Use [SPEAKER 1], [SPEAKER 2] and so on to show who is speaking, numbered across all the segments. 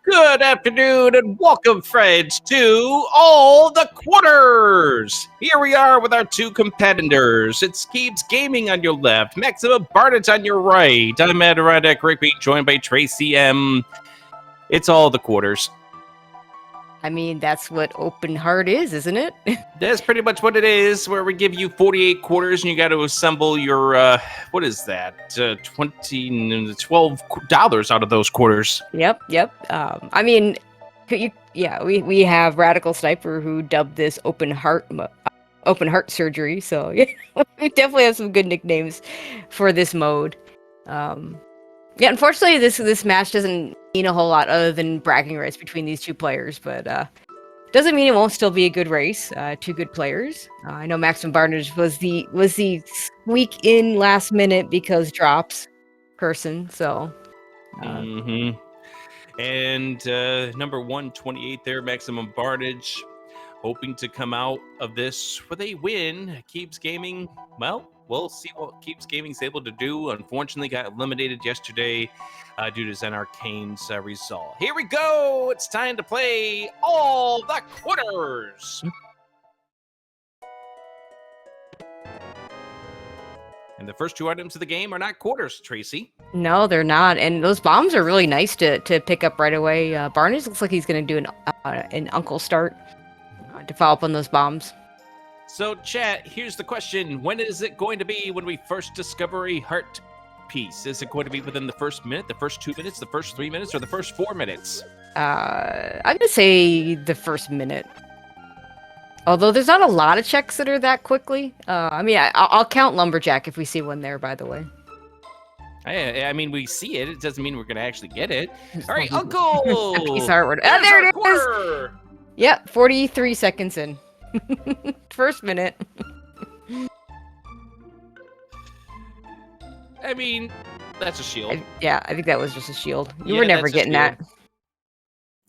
[SPEAKER 1] Good afternoon and welcome, friends, to All the Quarters. Here we are with our two competitors. It's KiebsGaming on your left, Maximum Barnage on your right. I'm Adirondack Rigby, joined by Tracy M. It's All the Quarters.
[SPEAKER 2] I mean, that's what open heart is, isn't it?
[SPEAKER 1] That's pretty much what it is, where we give you 48 quarters and you got to assemble your, what is that, $12 out of those quarters.
[SPEAKER 2] Yep. I mean, we have Radical Sniper who dubbed this open heart surgery. So yeah, we definitely have some good nicknames for this mode. Unfortunately, this match doesn't mean a whole lot other than bragging rights between these two players, but doesn't mean it won't still be a good race. Two good players. I know Maximum Barnage was the squeak in last minute because drops person. So.
[SPEAKER 1] And number 128 there, Maximum Barnage, hoping to come out of this with a win. KiebsGaming, well, we'll see what KiebsGaming's able to do. Unfortunately, got eliminated yesterday due to Zen Arcane's result. Here we go. It's time to play All the Quarters. And the first two items of the game are not quarters, Tracy.
[SPEAKER 2] No, they're not. And those bombs are really nice to pick up right away. Barnage looks like he's going to do an uncle start to follow up on those bombs.
[SPEAKER 1] So, chat, here's the question. When is it going to be when we first discover a heart piece? Is it going to be within the first minute, the first 2 minutes, the first 3 minutes, or the first 4 minutes?
[SPEAKER 2] I'm going to say the first minute. Although there's not a lot of checks that are that quickly. I'll count Lumberjack if we see one there, by the way.
[SPEAKER 1] I mean, we see it. It doesn't mean we're going to actually get it. All right, Uncle!
[SPEAKER 2] Piece hardware. Oh, there it is! Yep, 43 seconds in. First minute.
[SPEAKER 1] I mean, that's a shield.
[SPEAKER 2] I think that was just a shield. You were never getting that.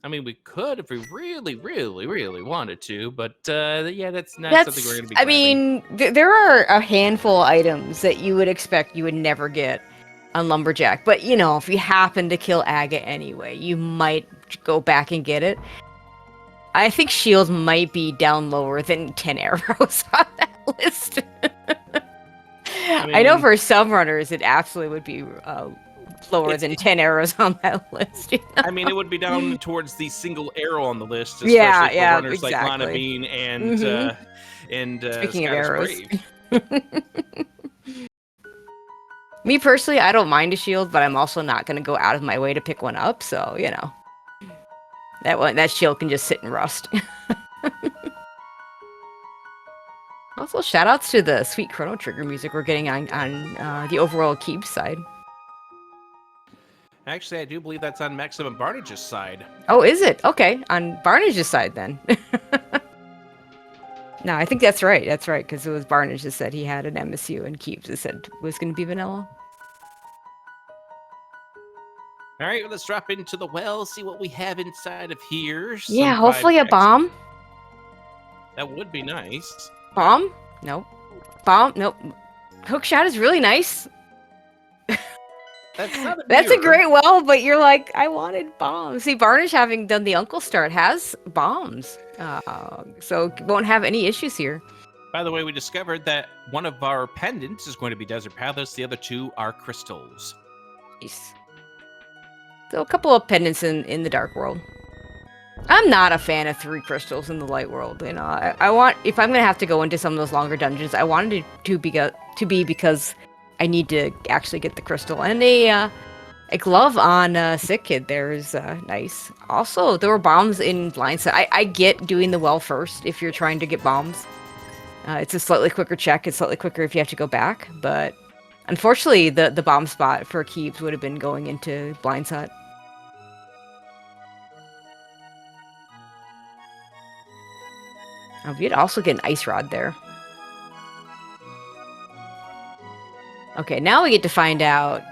[SPEAKER 1] I mean, we could if we really, really, really wanted to, but that's not something we're going to be grabbing.
[SPEAKER 2] I mean, there are a handful of items that you would expect you would never get on Lumberjack, but if you happen to kill Aga anyway, you might go back and get it. I think shield might be down lower than 10 arrows on that list. I know for some runners, it absolutely would be lower than 10 arrows on that list.
[SPEAKER 1] I mean, it would be down towards the single arrow on the list, especially for runners like Lana Bean and
[SPEAKER 2] speaking of arrows.
[SPEAKER 1] Brave.
[SPEAKER 2] Me personally, I don't mind a shield, but I'm also not going to go out of my way to pick one up. So that shield can just sit and rust. Also, shout outs to the sweet Chrono Trigger music we're getting on the overall Kiebs side.
[SPEAKER 1] Actually, I do believe that's on Maximum Barnage's side.
[SPEAKER 2] Oh, is it? Okay, on Barnage's side then. No, I think that's right. That's right, because it was Barnage that said he had an MSU, and Kiebs that said it was going to be vanilla.
[SPEAKER 1] All right, well, let's drop into the well, see what we have inside of here.
[SPEAKER 2] Yeah, hopefully a bomb.
[SPEAKER 1] That would be nice.
[SPEAKER 2] Bomb? Nope. Bomb? Nope. Hookshot is really nice. That's a great well, but you're like, I wanted bombs. See, Barnage, having done the Uncle Start, has bombs. So won't have any issues here.
[SPEAKER 1] By the way, we discovered that one of our pendants is going to be Desert Pathos. The other two are crystals.
[SPEAKER 2] Nice. So a couple of pendants in the Dark World. I'm not a fan of 3 crystals in the Light World. I want, if I'm gonna have to go into some of those longer dungeons, I wanted it to be because I need to actually get the crystal. And a glove on Sick Kid there is nice. Also, there were bombs in Blindside. I get doing the well first if you're trying to get bombs. It's a slightly quicker check. It's slightly quicker if you have to go back. But unfortunately, the bomb spot for Kiebs would have been going into Blindside. Oh, you'd also get an ice rod there. Okay, now we get to find out,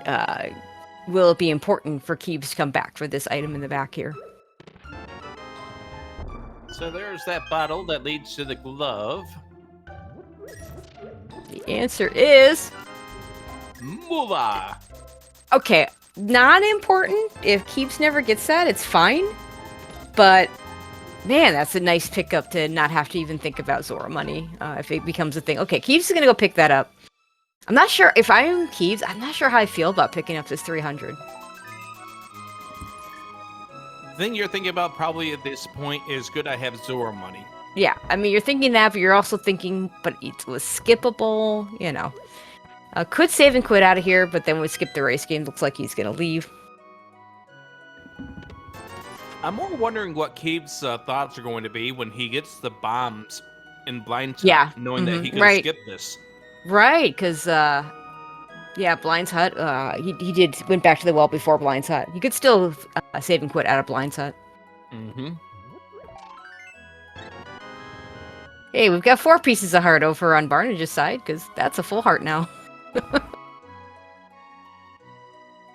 [SPEAKER 2] will it be important for Kiebs to come back for this item in the back here?
[SPEAKER 1] So there's that bottle that leads to the glove.
[SPEAKER 2] The answer is...
[SPEAKER 1] Moolah!
[SPEAKER 2] Okay, not important. If Keeps never gets that, it's fine. But man, that's a nice pickup to not have to even think about Zora money if it becomes a thing. Okay, Keeps is gonna go pick that up. I'm not sure if I'm Keeps. I'm not sure how I feel about picking up this 300.
[SPEAKER 1] The thing you're thinking about probably at this point is, good, I have Zora money.
[SPEAKER 2] Yeah, I mean, you're thinking that, but you're also thinking, but it was skippable, you know. Could save and quit out of here, but then we skip the race game. Looks like he's gonna leave.
[SPEAKER 1] I'm more wondering what Keeb's thoughts are going to be when he gets the bombs in blind Hut,
[SPEAKER 2] Yeah,
[SPEAKER 1] knowing that he can
[SPEAKER 2] right.
[SPEAKER 1] skip this.
[SPEAKER 2] Right, because, yeah, Blind's Hut, he went back to the well before Blind's Hut. He could still save and quit out of Blind's Hut.
[SPEAKER 1] Mm-hmm.
[SPEAKER 2] Hey, we've got 4 pieces of heart over on Barnage's side, because that's a full heart now.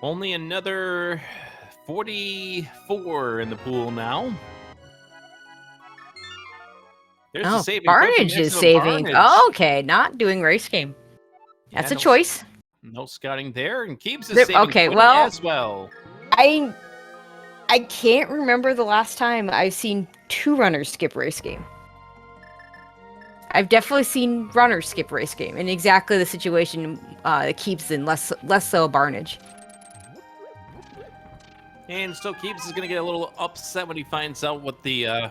[SPEAKER 1] Only another 44 in the pool now. There's the saving.
[SPEAKER 2] Barnage is saving. Oh, okay, not doing race game. That's a choice.
[SPEAKER 1] No scouting there, and Keebs is saving as well.
[SPEAKER 2] I can't remember the last time I've seen 2 runners skip race game. I've definitely seen runners skip race game in exactly the situation that Keebs in, less so Barnage.
[SPEAKER 1] And still, Keebs is going to get a little upset when he finds out what the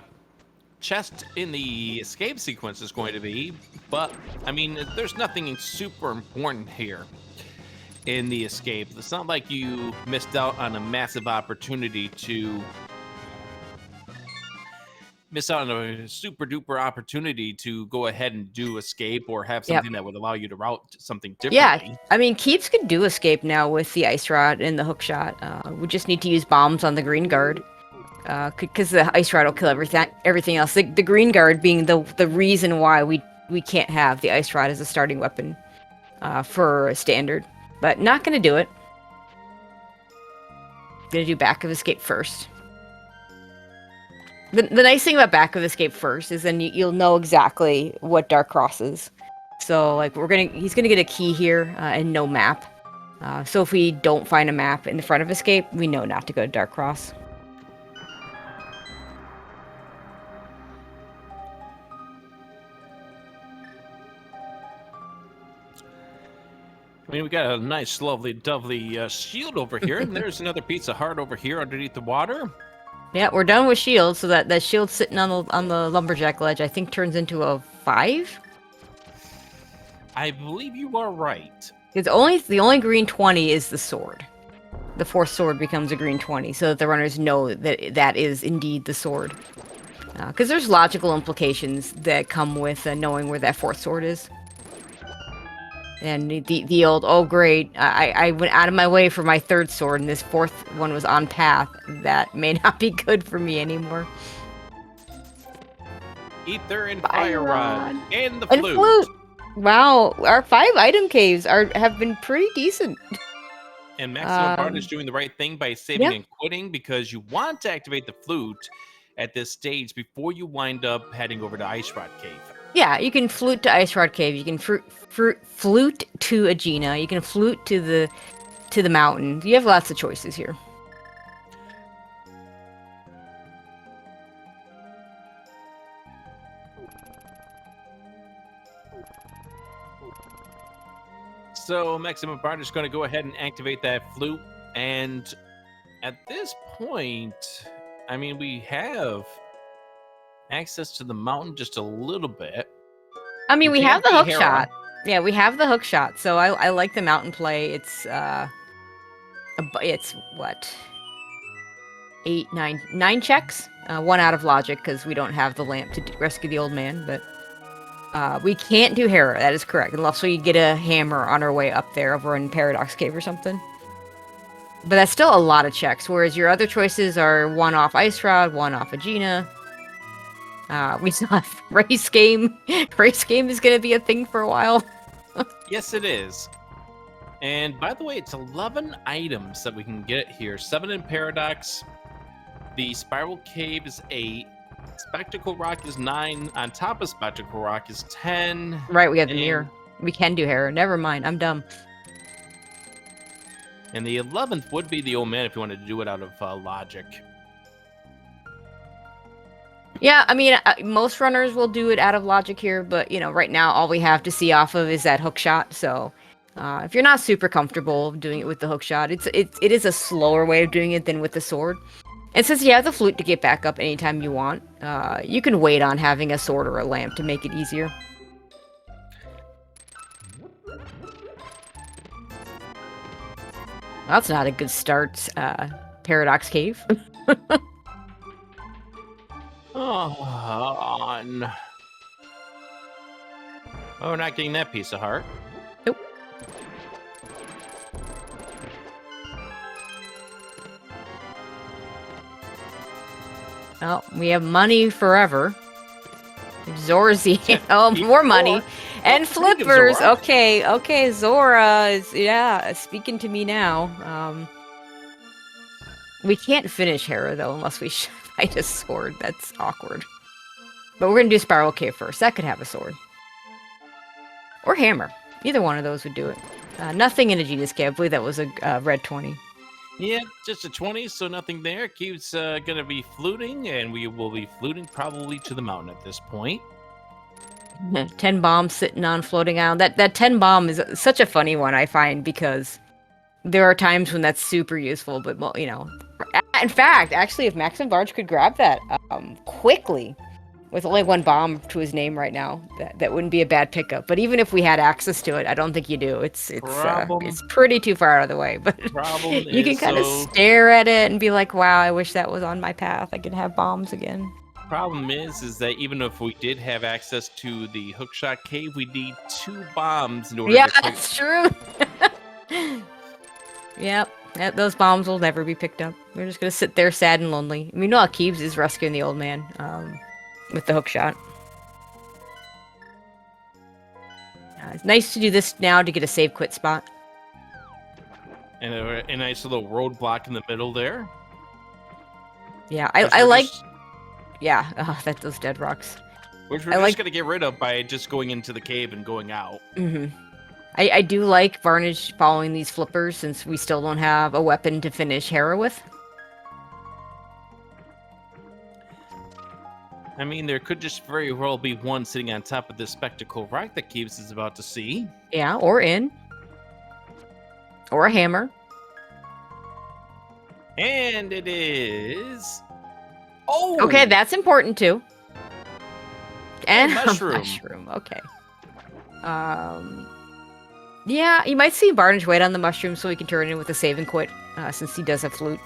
[SPEAKER 1] chest in the escape sequence is going to be. But, I mean, there's nothing super important here in the escape. It's not like you missed out on a massive opportunity to miss out on a super duper opportunity to go ahead and do escape or have something that would allow you to route something differently.
[SPEAKER 2] Yeah, I mean, Keebs could do escape now with the ice rod and the hook shot. We just need to use bombs on the green guard because the ice rod will kill everything else. The green guard being the reason why we can't have the ice rod as a starting weapon for a standard, but not gonna do it. Gonna do back of escape first. The nice thing about back of escape first is then you'll know exactly what Dark Cross is. So like he's gonna get a key here and no map. So if we don't find a map in the front of escape, we know not to go to Dark Cross.
[SPEAKER 1] I mean, we got a nice, lovely shield over here, and there's another piece of heart over here underneath the water.
[SPEAKER 2] Yeah, we're done with shield, so that shield sitting on the lumberjack ledge, I think, turns into a 5.
[SPEAKER 1] I believe you are right.
[SPEAKER 2] It's the only green 20 is the sword. The 4th sword becomes a green 20, so that the runners know that is indeed the sword. Because there's logical implications that come with knowing where that 4th sword is. And the old, oh great, I went out of my way for my 3rd sword, and this 4th one was on path. That may not be good for me anymore.
[SPEAKER 1] Ether and fire rod and the flute.
[SPEAKER 2] Wow, our 5 item caves have been pretty decent.
[SPEAKER 1] And Maximum Bard is doing the right thing by saving and quitting, because you want to activate the flute at this stage before you wind up heading over to Ice Rod Cave. Yeah,
[SPEAKER 2] you can flute to Ice Rod Cave. You can flute to Aegina. You can flute to the mountain. You have lots of choices here.
[SPEAKER 1] So Maximum Bard is going to go ahead and activate that flute, and at this point, I mean, we have access to the mountain just a little bit.
[SPEAKER 2] I mean, we have the hook shot. Yeah, we have the hook shot. So I like the mountain play. It's what, 9 checks. 1 out of logic because we don't have the lamp to rescue the old man. But we can't do Hera. That is correct, unless we get a hammer on our way up there over in Paradox Cave or something. But that's still a lot of checks. Whereas your other choices are 1 off Ice Rod, 1 off Aegina. We still have race game. Race game is going to be a thing for a while.
[SPEAKER 1] Yes, it is. And by the way, it's 11 items that we can get here. 7 in Paradox. The Spiral Cave is 8. Spectacle Rock is 9. On top of Spectacle Rock is 10.
[SPEAKER 2] Right, we have the mirror. We can do Hera. Never mind, I'm dumb.
[SPEAKER 1] And the 11th would be the old man if you wanted to do it out of logic.
[SPEAKER 2] Yeah, I mean, most runners will do it out of logic here, but you know, right now all we have to see off of is that hook shot. So, if you're not super comfortable doing it with the hook shot, it is a slower way of doing it than with the sword. And since you have the flute to get back up anytime you want, you can wait on having a sword or a lamp to make it easier. That's not a good start, Paradox Cave.
[SPEAKER 1] Oh, we're not getting that piece of heart.
[SPEAKER 2] Nope. Oh, we have money forever. Zorzy. Oh, more money. And flippers. Okay, Zora is, yeah, speaking to me now. We can't finish Hera, though, unless we fight a sword. That's awkward. But we're going to do Spiral Cave first. That could have a sword. Or hammer. Either one of those would do it. Nothing in a Genius Cave. I believe that was a red 20.
[SPEAKER 1] Yeah, just a 20, so nothing there. Kieb's going to be fluting, and we will be fluting probably to the mountain at this point.
[SPEAKER 2] 10 bombs sitting on floating island. That 10 bomb is such a funny one, I find, because there are times when that's super useful, but, well, you know. In fact, actually, if Maxim Barge could grab that quickly, with only 1 bomb to his name right now, that wouldn't be a bad pickup. But even if we had access to it, I don't think you do. It's pretty too far out of the way. But you can kind of stare at it and be like, wow, I wish that was on my path. I could have bombs again.
[SPEAKER 1] Problem is that even if we did have access to the hookshot cave, we need 2 bombs in order to
[SPEAKER 2] that's true. Yep. Those bombs will never be picked up. We're just going to sit there sad and lonely. I mean, no, Kiebs is rescuing the old man. With the hook shot. It's nice to do this now to get a save quit spot.
[SPEAKER 1] And a nice little roadblock in the middle there.
[SPEAKER 2] Yeah, I like... Yeah, those dead rocks.
[SPEAKER 1] Which we're just going to get rid of by just going into the cave and going out.
[SPEAKER 2] Mm-hmm. I do like Varnish following these flippers since we still don't have a weapon to finish Hera with.
[SPEAKER 1] I mean, there could just very well be one sitting on top of this spectacle rock that Kiebs is about to see.
[SPEAKER 2] Yeah, or in. Or a hammer.
[SPEAKER 1] And it is... Oh!
[SPEAKER 2] Okay, that's important too. And
[SPEAKER 1] a mushroom.
[SPEAKER 2] Mushroom, okay. Yeah, you might see Varnish wait on the mushroom so he can turn it in with a save and quit, since he does have flute.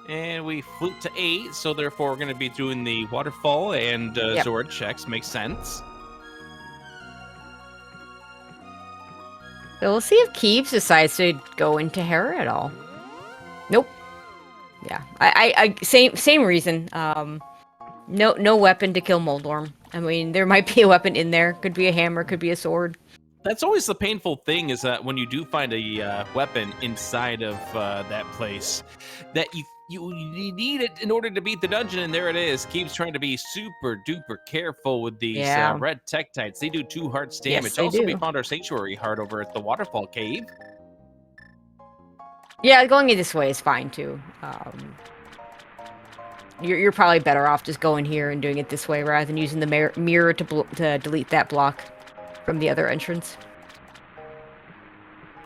[SPEAKER 1] And we flute to 8, so therefore we're going to be doing the waterfall and Zord checks. Makes sense.
[SPEAKER 2] So we'll see if Kiebs decides to go into Hera at all. Nope. Yeah, I same reason. No weapon to kill Moldorm. I mean, there might be a weapon in there. Could be a hammer, could be a sword.
[SPEAKER 1] That's always the painful thing, is that when you do find a weapon inside of that place, that you need it in order to beat the dungeon, and there it is. Keeps trying to be super duper careful with these red Tektites. They do 2 hearts damage.
[SPEAKER 2] Yes,
[SPEAKER 1] we found our sanctuary heart over at the waterfall cave.
[SPEAKER 2] Yeah, going in this way is fine too. You're probably better off just going here and doing it this way rather than using the mirror to delete that block from the other entrance.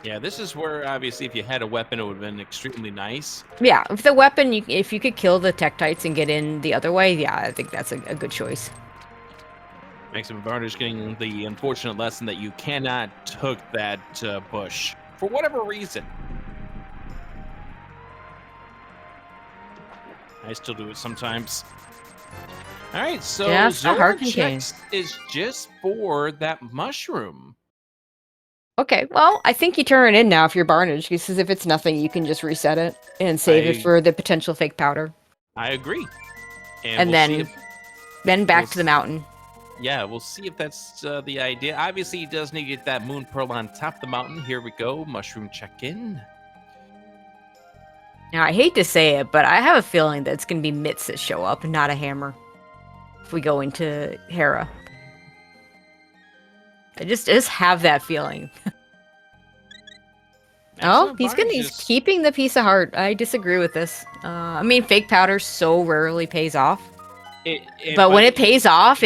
[SPEAKER 1] Yeah, this is where, obviously, if you had a weapon, it would have been extremely nice.
[SPEAKER 2] Yeah, if the weapon, if you could kill the Tektites and get in the other way, yeah, I think that's a good choice.
[SPEAKER 1] Maximum Varnish getting the unfortunate lesson that you cannot hook that bush for whatever reason. I still do it sometimes. All right, so Zora checks is just for that mushroom.
[SPEAKER 2] Okay, well, I think you turn it in now if you're Barnage, because if it's nothing, you can just reset it and save it for the potential fake powder.
[SPEAKER 1] I agree.
[SPEAKER 2] And then back to the mountain.
[SPEAKER 1] Yeah, we'll see if that's the idea. Obviously, he does need to get that moon pearl on top of the mountain. Here we go, mushroom check-in.
[SPEAKER 2] Now, I hate to say it, but I have a feeling that it's going to be mitts that show up and not a hammer if we go into Hera. I just have that feeling. Oh,
[SPEAKER 1] Maximum
[SPEAKER 2] he's
[SPEAKER 1] Bondage
[SPEAKER 2] he's
[SPEAKER 1] is-
[SPEAKER 2] keeping the piece of heart. I disagree with this. I mean, fake powder so rarely pays off. But when it pays off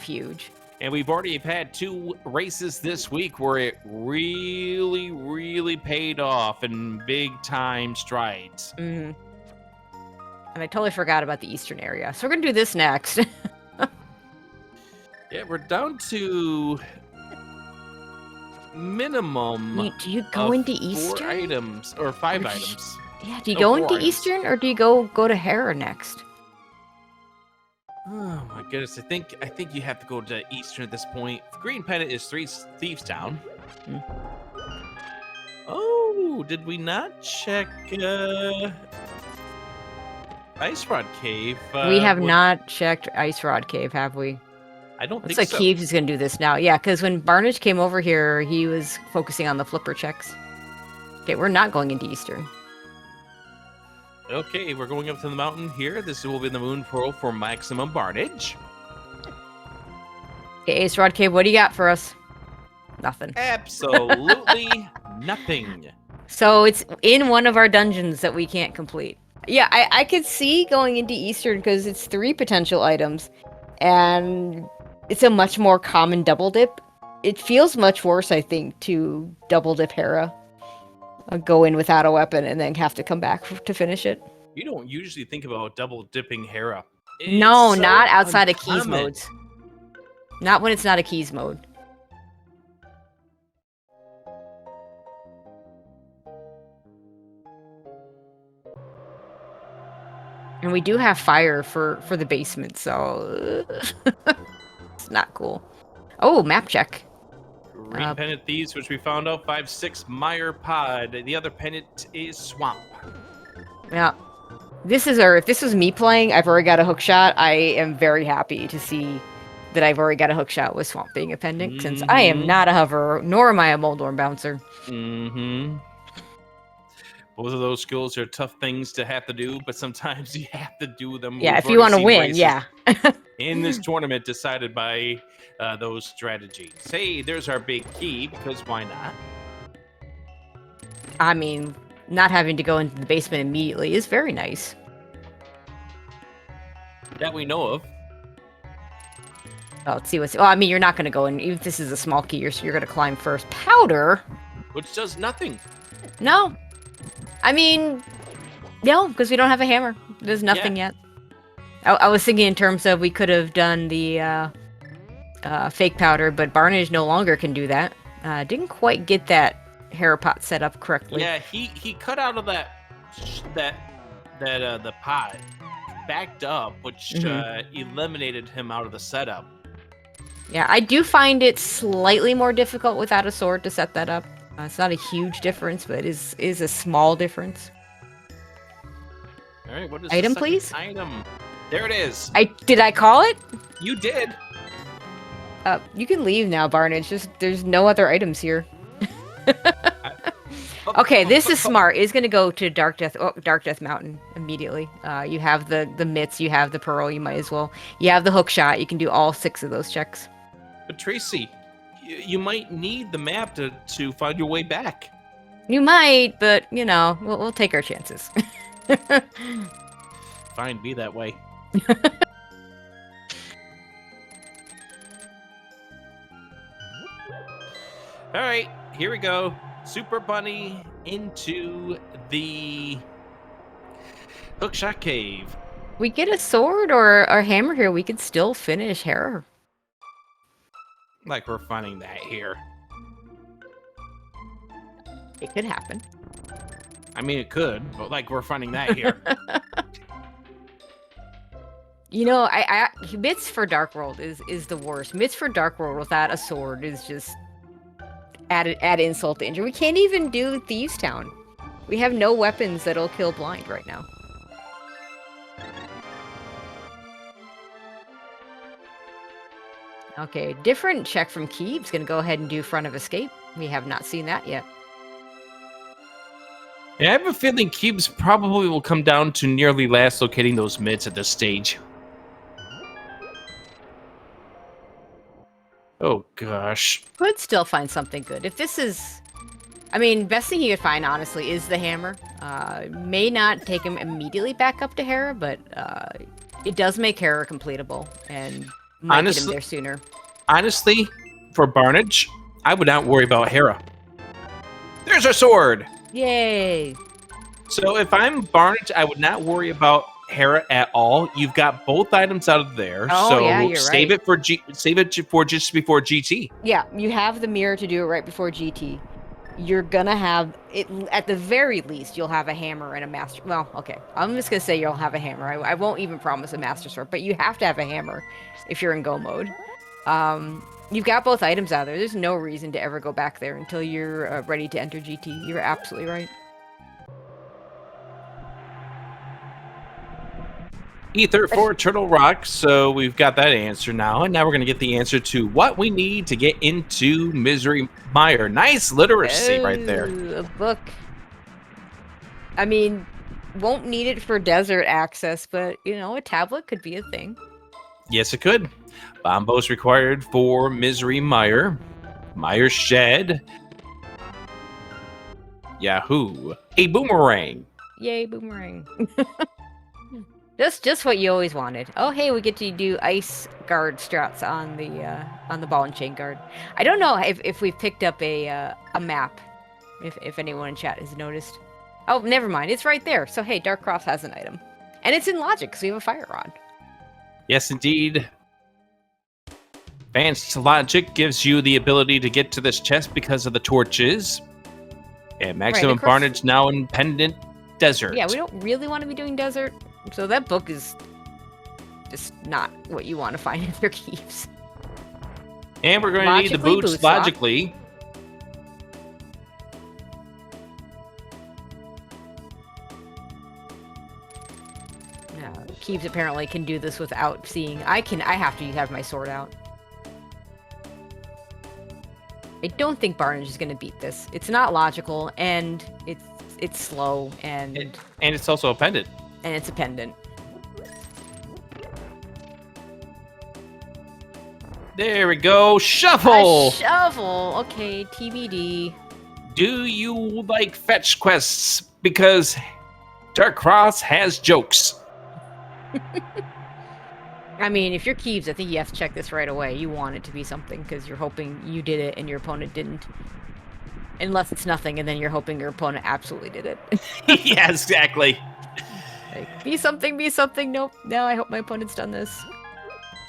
[SPEAKER 2] huge.
[SPEAKER 1] And we've already had 2 races this week where it really, really paid off in big time strides.
[SPEAKER 2] Mm-hmm. And I totally forgot about the eastern area. So we're going to do this next.
[SPEAKER 1] Yeah, we're down to minimum.
[SPEAKER 2] Do you go into
[SPEAKER 1] 4
[SPEAKER 2] eastern?
[SPEAKER 1] items or 5 items.
[SPEAKER 2] Yeah, do you
[SPEAKER 1] No,
[SPEAKER 2] go
[SPEAKER 1] 4
[SPEAKER 2] into
[SPEAKER 1] items.
[SPEAKER 2] eastern or do you go to Hera next?
[SPEAKER 1] Oh my goodness! I think you have to go to Eastern at this point. Green Pennant is 3 Thieves Town.
[SPEAKER 2] Hmm.
[SPEAKER 1] Oh, did we not check Ice Rod Cave?
[SPEAKER 2] We have not checked Ice Rod Cave, have we?
[SPEAKER 1] I don't
[SPEAKER 2] Looks
[SPEAKER 1] think
[SPEAKER 2] like
[SPEAKER 1] so.
[SPEAKER 2] Kiebs is going to do this now. Yeah, because when Barnage came over here, he was focusing on the flipper checks. Okay, we're not going into eastern.
[SPEAKER 1] Okay, we're going up to the mountain here. This will be the Moon Pearl for maximum Barnage.
[SPEAKER 2] Okay, Ice Rod Cave, what do you got for us? Nothing.
[SPEAKER 1] Absolutely nothing.
[SPEAKER 2] So it's in one of our dungeons that we can't complete. Yeah, I could see going into Eastern because it's 3 potential items, and it's a much more common double dip. It feels much worse, I think, to double dip Hera. Go in without a weapon and then have to come back to finish it.
[SPEAKER 1] You don't usually think about double dipping Hera.
[SPEAKER 2] No,
[SPEAKER 1] It's so
[SPEAKER 2] not outside of keys
[SPEAKER 1] uncommon.
[SPEAKER 2] modes. Not when it's not a keys mode. And we do have fire for the basement, so it's not cool. Oh, map check.
[SPEAKER 1] Green Pennant Thieves, which we found out 5-6 Mire Pod. The other pennant is Swamp.
[SPEAKER 2] Yeah. If this was me playing, I've already got a hook shot. I am very happy to see that I've already got a hook shot with Swamp being a pendant, since I am not a hover, nor am I a Moldorm bouncer.
[SPEAKER 1] Mm-hmm. Both of those skills are tough things to have to do, but sometimes you have to do them.
[SPEAKER 2] Yeah,
[SPEAKER 1] We've
[SPEAKER 2] if you want to
[SPEAKER 1] already
[SPEAKER 2] win,
[SPEAKER 1] seen
[SPEAKER 2] yeah.
[SPEAKER 1] races in this tournament decided by those strategies. Hey, there's our big key, because why not?
[SPEAKER 2] I mean, not having to go into the basement immediately is very nice.
[SPEAKER 1] That we know of.
[SPEAKER 2] Oh, let's see what's... Well, I mean, you're not going to go in... Even if this is a small key, you're going to climb first. Powder?
[SPEAKER 1] Which does nothing.
[SPEAKER 2] No. I mean, no, because we don't have a hammer. There's nothing yet. I was thinking in terms of we could have done the fake powder, but Barnage no longer can do that. Didn't quite get that Hera pot set up correctly.
[SPEAKER 1] Yeah, he cut out of the pot, backed up, which eliminated him out of the setup.
[SPEAKER 2] Yeah, I do find it slightly more difficult without a sword to set that up. It's not a huge difference, but it is a small difference.
[SPEAKER 1] All right, what is
[SPEAKER 2] item,
[SPEAKER 1] the second
[SPEAKER 2] please?
[SPEAKER 1] item? There it is.
[SPEAKER 2] Did I call it?
[SPEAKER 1] You did.
[SPEAKER 2] You can leave now, Barnage. There's no other items here. Okay, this is smart. It's gonna go to Dark Death Mountain immediately. You have the mitts, you have the pearl. You might as well. You have the hook shot. You can do all 6 of those checks.
[SPEAKER 1] But Tracy, you might need the map to find your way back.
[SPEAKER 2] You might, but you know, we'll take our chances.
[SPEAKER 1] Fine, be that way. All right, here we go. Super Bunny into the Hookshot Cave.
[SPEAKER 2] We get a sword or a hammer here, we could still finish Hera.
[SPEAKER 1] Like we're finding that here.
[SPEAKER 2] It could happen.
[SPEAKER 1] I mean, it could, but like we're finding that here.
[SPEAKER 2] You know, I Mitts for Dark World is the worst. Mitts for Dark World without a sword is just add insult to injury. We can't even do Thieves Town. We have no weapons that'll kill blind right now. Okay, different check from Kiebs. Gonna go ahead and do Front of Escape. We have not seen that yet.
[SPEAKER 1] Yeah, I have a feeling Cubes probably will come down to nearly last locating those mids at this stage. Oh gosh.
[SPEAKER 2] Could still find something good. If this is I mean, best thing he could find, honestly, is the hammer. May not take him immediately back up to Hera, but it does make Hera completable and might get him there sooner.
[SPEAKER 1] Honestly, for Barnage, I would not worry about Hera. There's our sword!
[SPEAKER 2] Yay!
[SPEAKER 1] So if I'm Barnage, I would not worry about Hera at all. You've got both items out of there,
[SPEAKER 2] Oh,
[SPEAKER 1] so
[SPEAKER 2] yeah, you're
[SPEAKER 1] save
[SPEAKER 2] right.
[SPEAKER 1] it for just before GT.
[SPEAKER 2] Yeah, you have the mirror to do it right before GT. You're gonna have it at the very least. You'll have a hammer and a master. Well, okay, I'm just gonna say you'll have a hammer. I won't even promise a master sword, but you have to have a hammer if you're in go mode. You've got both items out there. There's no reason to ever go back there until you're ready to enter GT. You're absolutely right.
[SPEAKER 1] Ether for Turtle Rock, so we've got that answer now, and now we're going to get the answer to what we need to get into Misery Mire. Nice literacy right there.
[SPEAKER 2] A book. I mean, won't need it for desert access, but, you know, a tablet could be a thing.
[SPEAKER 1] Yes, it could. Bombos required for Misery Mire. Mire Shed. Yahoo. A boomerang.
[SPEAKER 2] Yay, boomerang. Just what you always wanted. Oh, hey, we get to do ice guard strats on the ball and chain guard. I don't know if we've picked up a map. If anyone in chat has noticed. Oh, never mind. It's right there. So hey, Dark Cross has an item, and it's in logic because we have a fire rod.
[SPEAKER 1] Yes, indeed. Advanced logic gives you the ability to get to this chest because of the torches. And maximum Barnage now in Pendant Desert.
[SPEAKER 2] Yeah, we don't really want to be doing desert. So that book is just not what you want to find in your keeps.
[SPEAKER 1] And we're going to need the boots, logically.
[SPEAKER 2] Keebs apparently can do this without seeing. I have to have my sword out. I don't think Barnage is going to beat this. It's not logical, and it's slow, and
[SPEAKER 1] it's also a pendant.
[SPEAKER 2] And it's a pendant.
[SPEAKER 1] There we go. Shuffle!
[SPEAKER 2] A shovel! Okay, TBD.
[SPEAKER 1] Do you like fetch quests? Because Dark Cross has jokes.
[SPEAKER 2] I mean, if you're Keebs, I think you have to check this right away. You want it to be something, because you're hoping you did it and your opponent didn't. Unless it's nothing, and then you're hoping your opponent absolutely did it.
[SPEAKER 1] Yeah, exactly.
[SPEAKER 2] Like, be something. Nope. No, I hope my opponent's done this.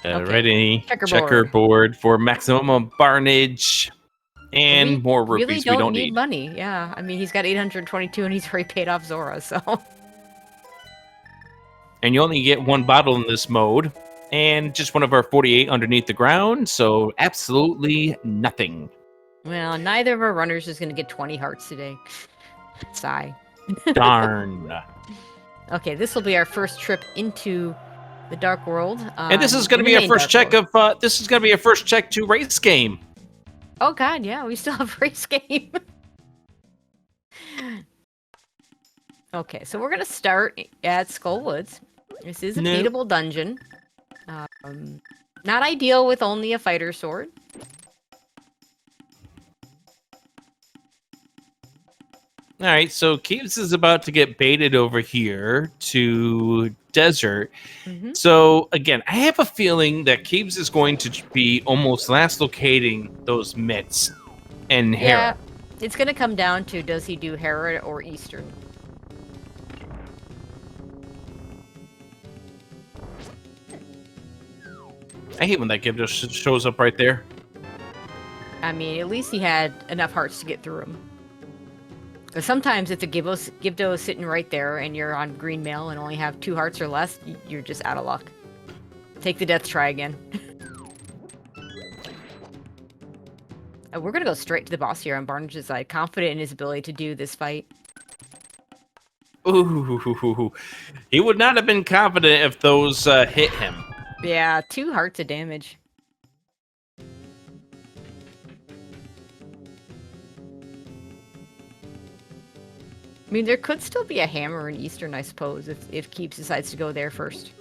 [SPEAKER 1] Ready. Checkerboard for maximum Barnage. And more rupees.
[SPEAKER 2] We don't need money. Yeah. I mean, he's got 822 and he's already paid off Zora, so.
[SPEAKER 1] And you only get one bottle in this mode. And just one of our 48 underneath the ground. So absolutely nothing.
[SPEAKER 2] Well, neither of our runners is going to get 20 hearts today. Sigh.
[SPEAKER 1] Darn.
[SPEAKER 2] Okay, this will be our first trip into the Dark World.
[SPEAKER 1] And this is going to be our first check of. This is going to be our first check to race game.
[SPEAKER 2] Oh God, yeah, we still have race game. Okay, so we're going to start at Skull Woods. This is a beatable dungeon. Not ideal with only a fighter sword.
[SPEAKER 1] All right, so Keebs is about to get baited over here to Desert. Mm-hmm. So, again, I have a feeling that Keebs is going to be almost last locating those mitts and Hera.
[SPEAKER 2] Yeah, it's going to come down to does he do Hera or Eastern.
[SPEAKER 1] I hate when that gift just shows up right there.
[SPEAKER 2] I mean, at least he had enough hearts to get through him. Because sometimes if the Gibdo is sitting right there and you're on green mail and only have 2 hearts or less, you're just out of luck. Take the death try again. We're going to go straight to the boss here on Barnage's side, confident in his ability to do this fight.
[SPEAKER 1] Ooh, he would not have been confident if those hit him.
[SPEAKER 2] Yeah, 2 hearts of damage. I mean, there could still be a hammer in Eastern, I suppose, if Keebs decides to go there first.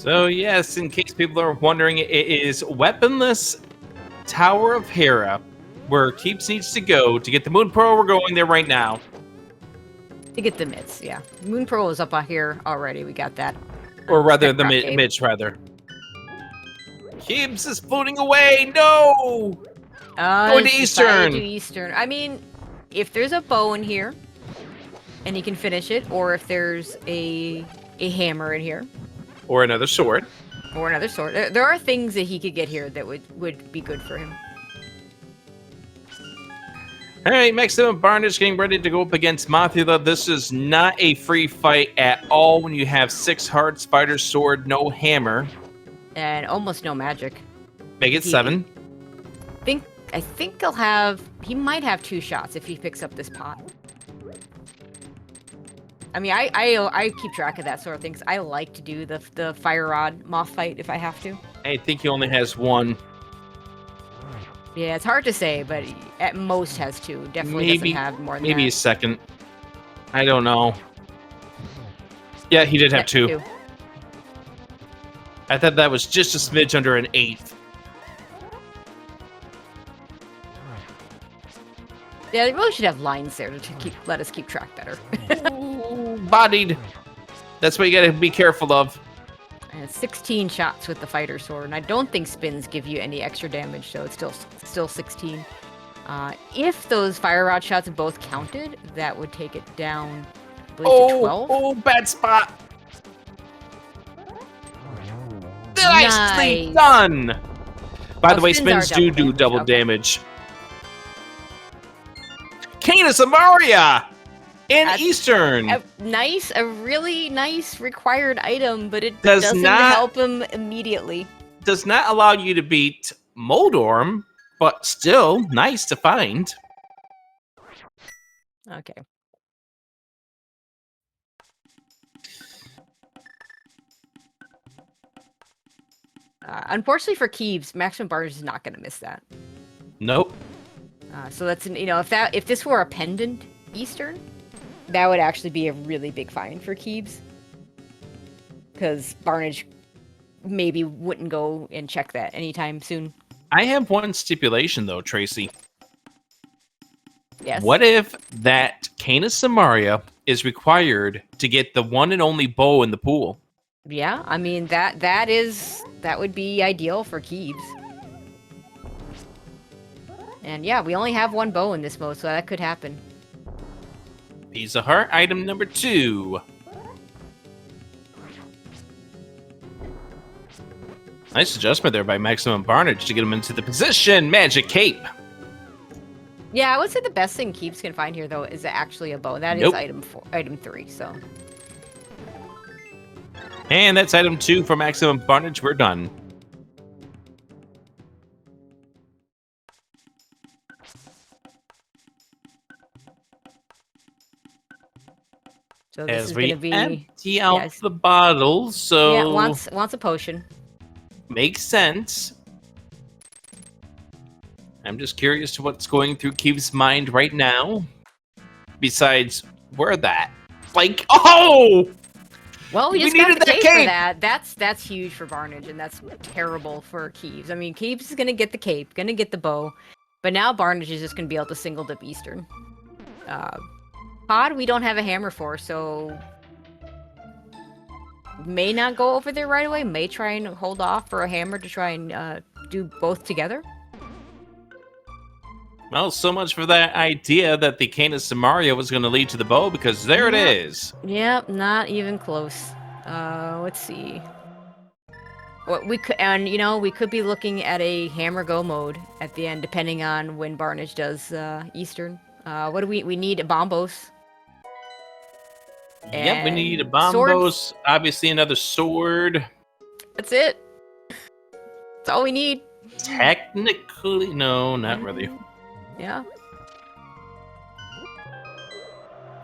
[SPEAKER 1] So yes, in case people are wondering, it is weaponless Tower of Hera, where Keeps needs to go to get the Moon Pearl. We're going there right now.
[SPEAKER 2] To get the mitts, yeah. Moon Pearl is up here already. We got that.
[SPEAKER 1] Or rather, the
[SPEAKER 2] Spec Rock
[SPEAKER 1] Mitch, rather. Keeps is floating away! No! Going to
[SPEAKER 2] decided
[SPEAKER 1] Eastern!
[SPEAKER 2] to Eastern. I mean, if there's a bow in here, and he can finish it, or if there's a hammer in here.
[SPEAKER 1] Or another sword.
[SPEAKER 2] Or another sword. There are things that he could get here that would be good for him.
[SPEAKER 1] All right, Maximum Barnage getting ready to go up against Mothula. This is not a free fight at all when you have 6 hearts, fighter sword, no hammer.
[SPEAKER 2] And almost no magic.
[SPEAKER 1] Make it 7.
[SPEAKER 2] I think he'll have... He might have 2 shots if he picks up this pot. I mean, I keep track of that sort of things. I like to do the fire rod moth fight if I have to.
[SPEAKER 1] I think he only has 1.
[SPEAKER 2] Yeah, it's hard to say, but at most has 2. Definitely doesn't have more than
[SPEAKER 1] maybe
[SPEAKER 2] that.
[SPEAKER 1] a second. I don't know. Yeah, he did have 2. I thought that was just a smidge under an 8th.
[SPEAKER 2] Yeah, they really should have lines there to let us keep track better.
[SPEAKER 1] Ooh, bodied. That's what you gotta be careful of.
[SPEAKER 2] And 16 shots with the fighter sword, and I don't think spins give you any extra damage, so it's still 16. If those fire rod shots both counted, that would take it down, I believe, to 12.
[SPEAKER 1] Oh, bad spot. Nicely done. By the way, spins do double damage. Canis Amaria in Eastern.
[SPEAKER 2] A really nice required item, but it doesn't help him immediately.
[SPEAKER 1] Does not allow you to beat Moldorm, but still nice to find.
[SPEAKER 2] Okay. Unfortunately for Kiebs, Maximum Barnage is not going to miss that.
[SPEAKER 1] Nope.
[SPEAKER 2] So that's if this were a pendant Eastern, that would actually be a really big find for Kiebs, because Barnage maybe wouldn't go and check that anytime soon.
[SPEAKER 1] I have one stipulation though, Tracy.
[SPEAKER 2] Yes.
[SPEAKER 1] What if that Canis Amaria is required to get the one and only bow in the pool?
[SPEAKER 2] Yeah, I mean that would be ideal for Kiebs. And yeah, we only have 1 bow in this mode, so that could happen.
[SPEAKER 1] Piece of heart, item number 2. Nice adjustment there by Maximum Barnage to get him into the position. Magic Cape.
[SPEAKER 2] Yeah, I would say the best thing Kiebs can find here, though, is actually a bow. That is item 3, so.
[SPEAKER 1] And that's item 2 for Maximum Barnage. We're done.
[SPEAKER 2] So this
[SPEAKER 1] As
[SPEAKER 2] is
[SPEAKER 1] we
[SPEAKER 2] gonna be
[SPEAKER 1] empty out the bottle, so
[SPEAKER 2] yeah, wants a potion.
[SPEAKER 1] Makes sense. I'm just curious to what's going through Keeb's mind right now. Besides, where that? Like, oh!
[SPEAKER 2] Well, we just got the cape for that. That's huge for Barnage, and that's terrible for Kiebs. I mean, Kiebs is gonna get the cape, gonna get the bow, but now Barnage is just gonna be able to single dip Eastern. Pod, we don't have a hammer for, so may not go over there right away. May try and hold off for a hammer to try and do both together.
[SPEAKER 1] Well, so much for that idea that the Canis Amaria was going to lead to the bow, because there it is.
[SPEAKER 2] Yep, not even close. Let's see. What we could, and we could be looking at a hammer go mode at the end, depending on when Barnage does Eastern. What do we need? A bombos.
[SPEAKER 1] Yep, we need a bombos.
[SPEAKER 2] Swords.
[SPEAKER 1] Obviously, another sword.
[SPEAKER 2] That's it. That's all we need.
[SPEAKER 1] Technically, no, not really.
[SPEAKER 2] Yeah.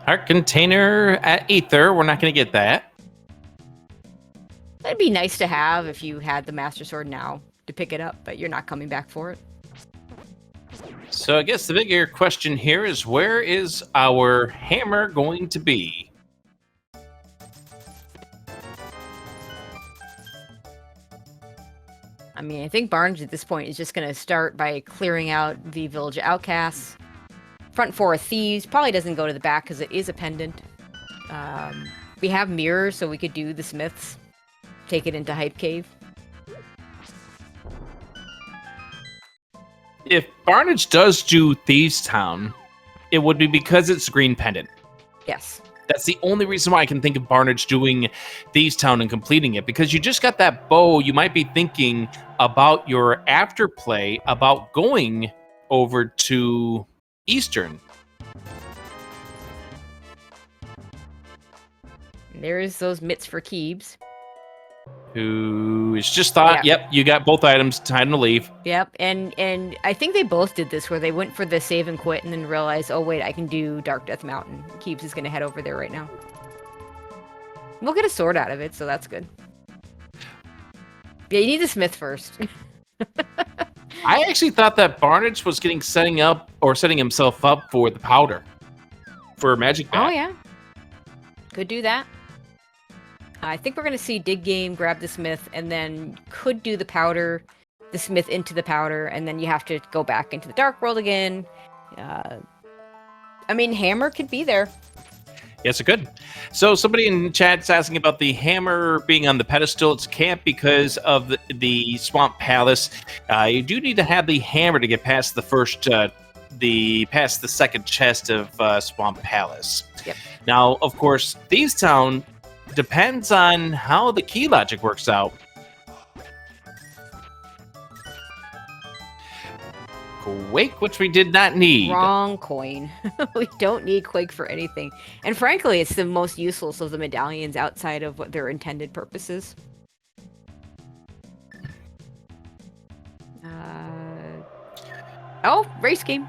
[SPEAKER 1] Heart container at Aether. We're not going to get that.
[SPEAKER 2] That'd be nice to have if you had the Master Sword now to pick it up, but you're not coming back for it.
[SPEAKER 1] So I guess the bigger question here is, where is our hammer going to be?
[SPEAKER 2] I mean, I think Barnes at this point is just going to start by clearing out the Village of Outcasts. Front four of Thieves probably doesn't go to the back because it is a pendant. We have mirrors, so we could do the Smiths. Take it into Hype Cave.
[SPEAKER 1] If Barnage does do Thieves Town, it would be because it's green pendant.
[SPEAKER 2] Yes.
[SPEAKER 1] That's the only reason why I can think of Barnage doing Thieves Town and completing it, because you just got that bow. You might be thinking about your afterplay, about going over to Eastern.
[SPEAKER 2] There's those mitts for Kiebs.
[SPEAKER 1] Who is just thought, yep, you got both items, time to leave.
[SPEAKER 2] Yep, and I think they both did this where they went for the save and quit and then realized, oh wait, I can do Dark Death Mountain. Kiebs is going to head over there right now. We'll get a sword out of it, so that's good. Yeah, you need the smith first.
[SPEAKER 1] I actually thought that Barnage was setting himself up for the powder. For Magic Bat.
[SPEAKER 2] Oh yeah. Could do that. I think we're going to see Dig Game grab the Smith and then could do the powder, the Smith into the powder, and then you have to go back into the Dark World again. I mean, Hammer could be there.
[SPEAKER 1] Yes, it could. So somebody in chat's asking about the hammer being on the pedestal. It's can't because of the Swamp Palace. You do need to have the hammer to get past the first, past the second chest of Swamp Palace.
[SPEAKER 2] Yep.
[SPEAKER 1] Now, of course, Thieves Town depends on how the key logic works out. Quake, which we did not need.
[SPEAKER 2] Wrong coin. We don't need Quake for anything. And frankly, it's the most useless of the medallions outside of what their intended purposes. Oh, race game.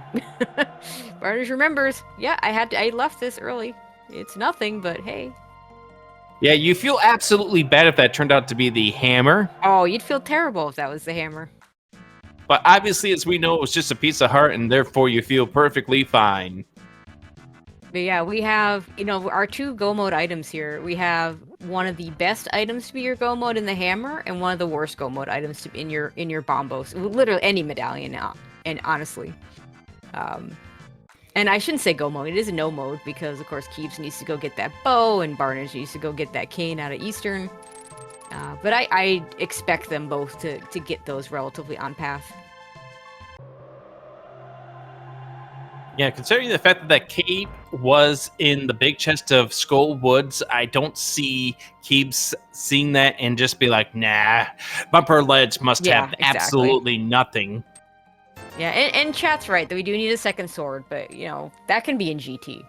[SPEAKER 2] Barnage remembers. Yeah, I left this early. It's nothing, but hey.
[SPEAKER 1] Yeah, you feel absolutely bad if that turned out to be the hammer.
[SPEAKER 2] Oh, you'd feel terrible if that was the hammer.
[SPEAKER 1] But obviously, as we know, it was just a piece of heart, and therefore you feel perfectly fine.
[SPEAKER 2] But yeah, we have, our two go mode items here. We have one of the best items to be your go mode in the hammer, and one of the worst go mode items to be in your bombos. Literally any medallion now, and honestly. And I shouldn't say go mode, it is a no mode, because of course Kiebs needs to go get that bow, and Barnage needs to go get that cane out of Eastern. But I expect them both to get those relatively on path.
[SPEAKER 1] Yeah, considering the fact that cape was in the big chest of Skull Woods, I don't see Kiebs seeing that and just be like, nah, Bumper Ledge must have absolutely nothing.
[SPEAKER 2] Yeah, and chat's right that we do need a second sword, but that can be in GT.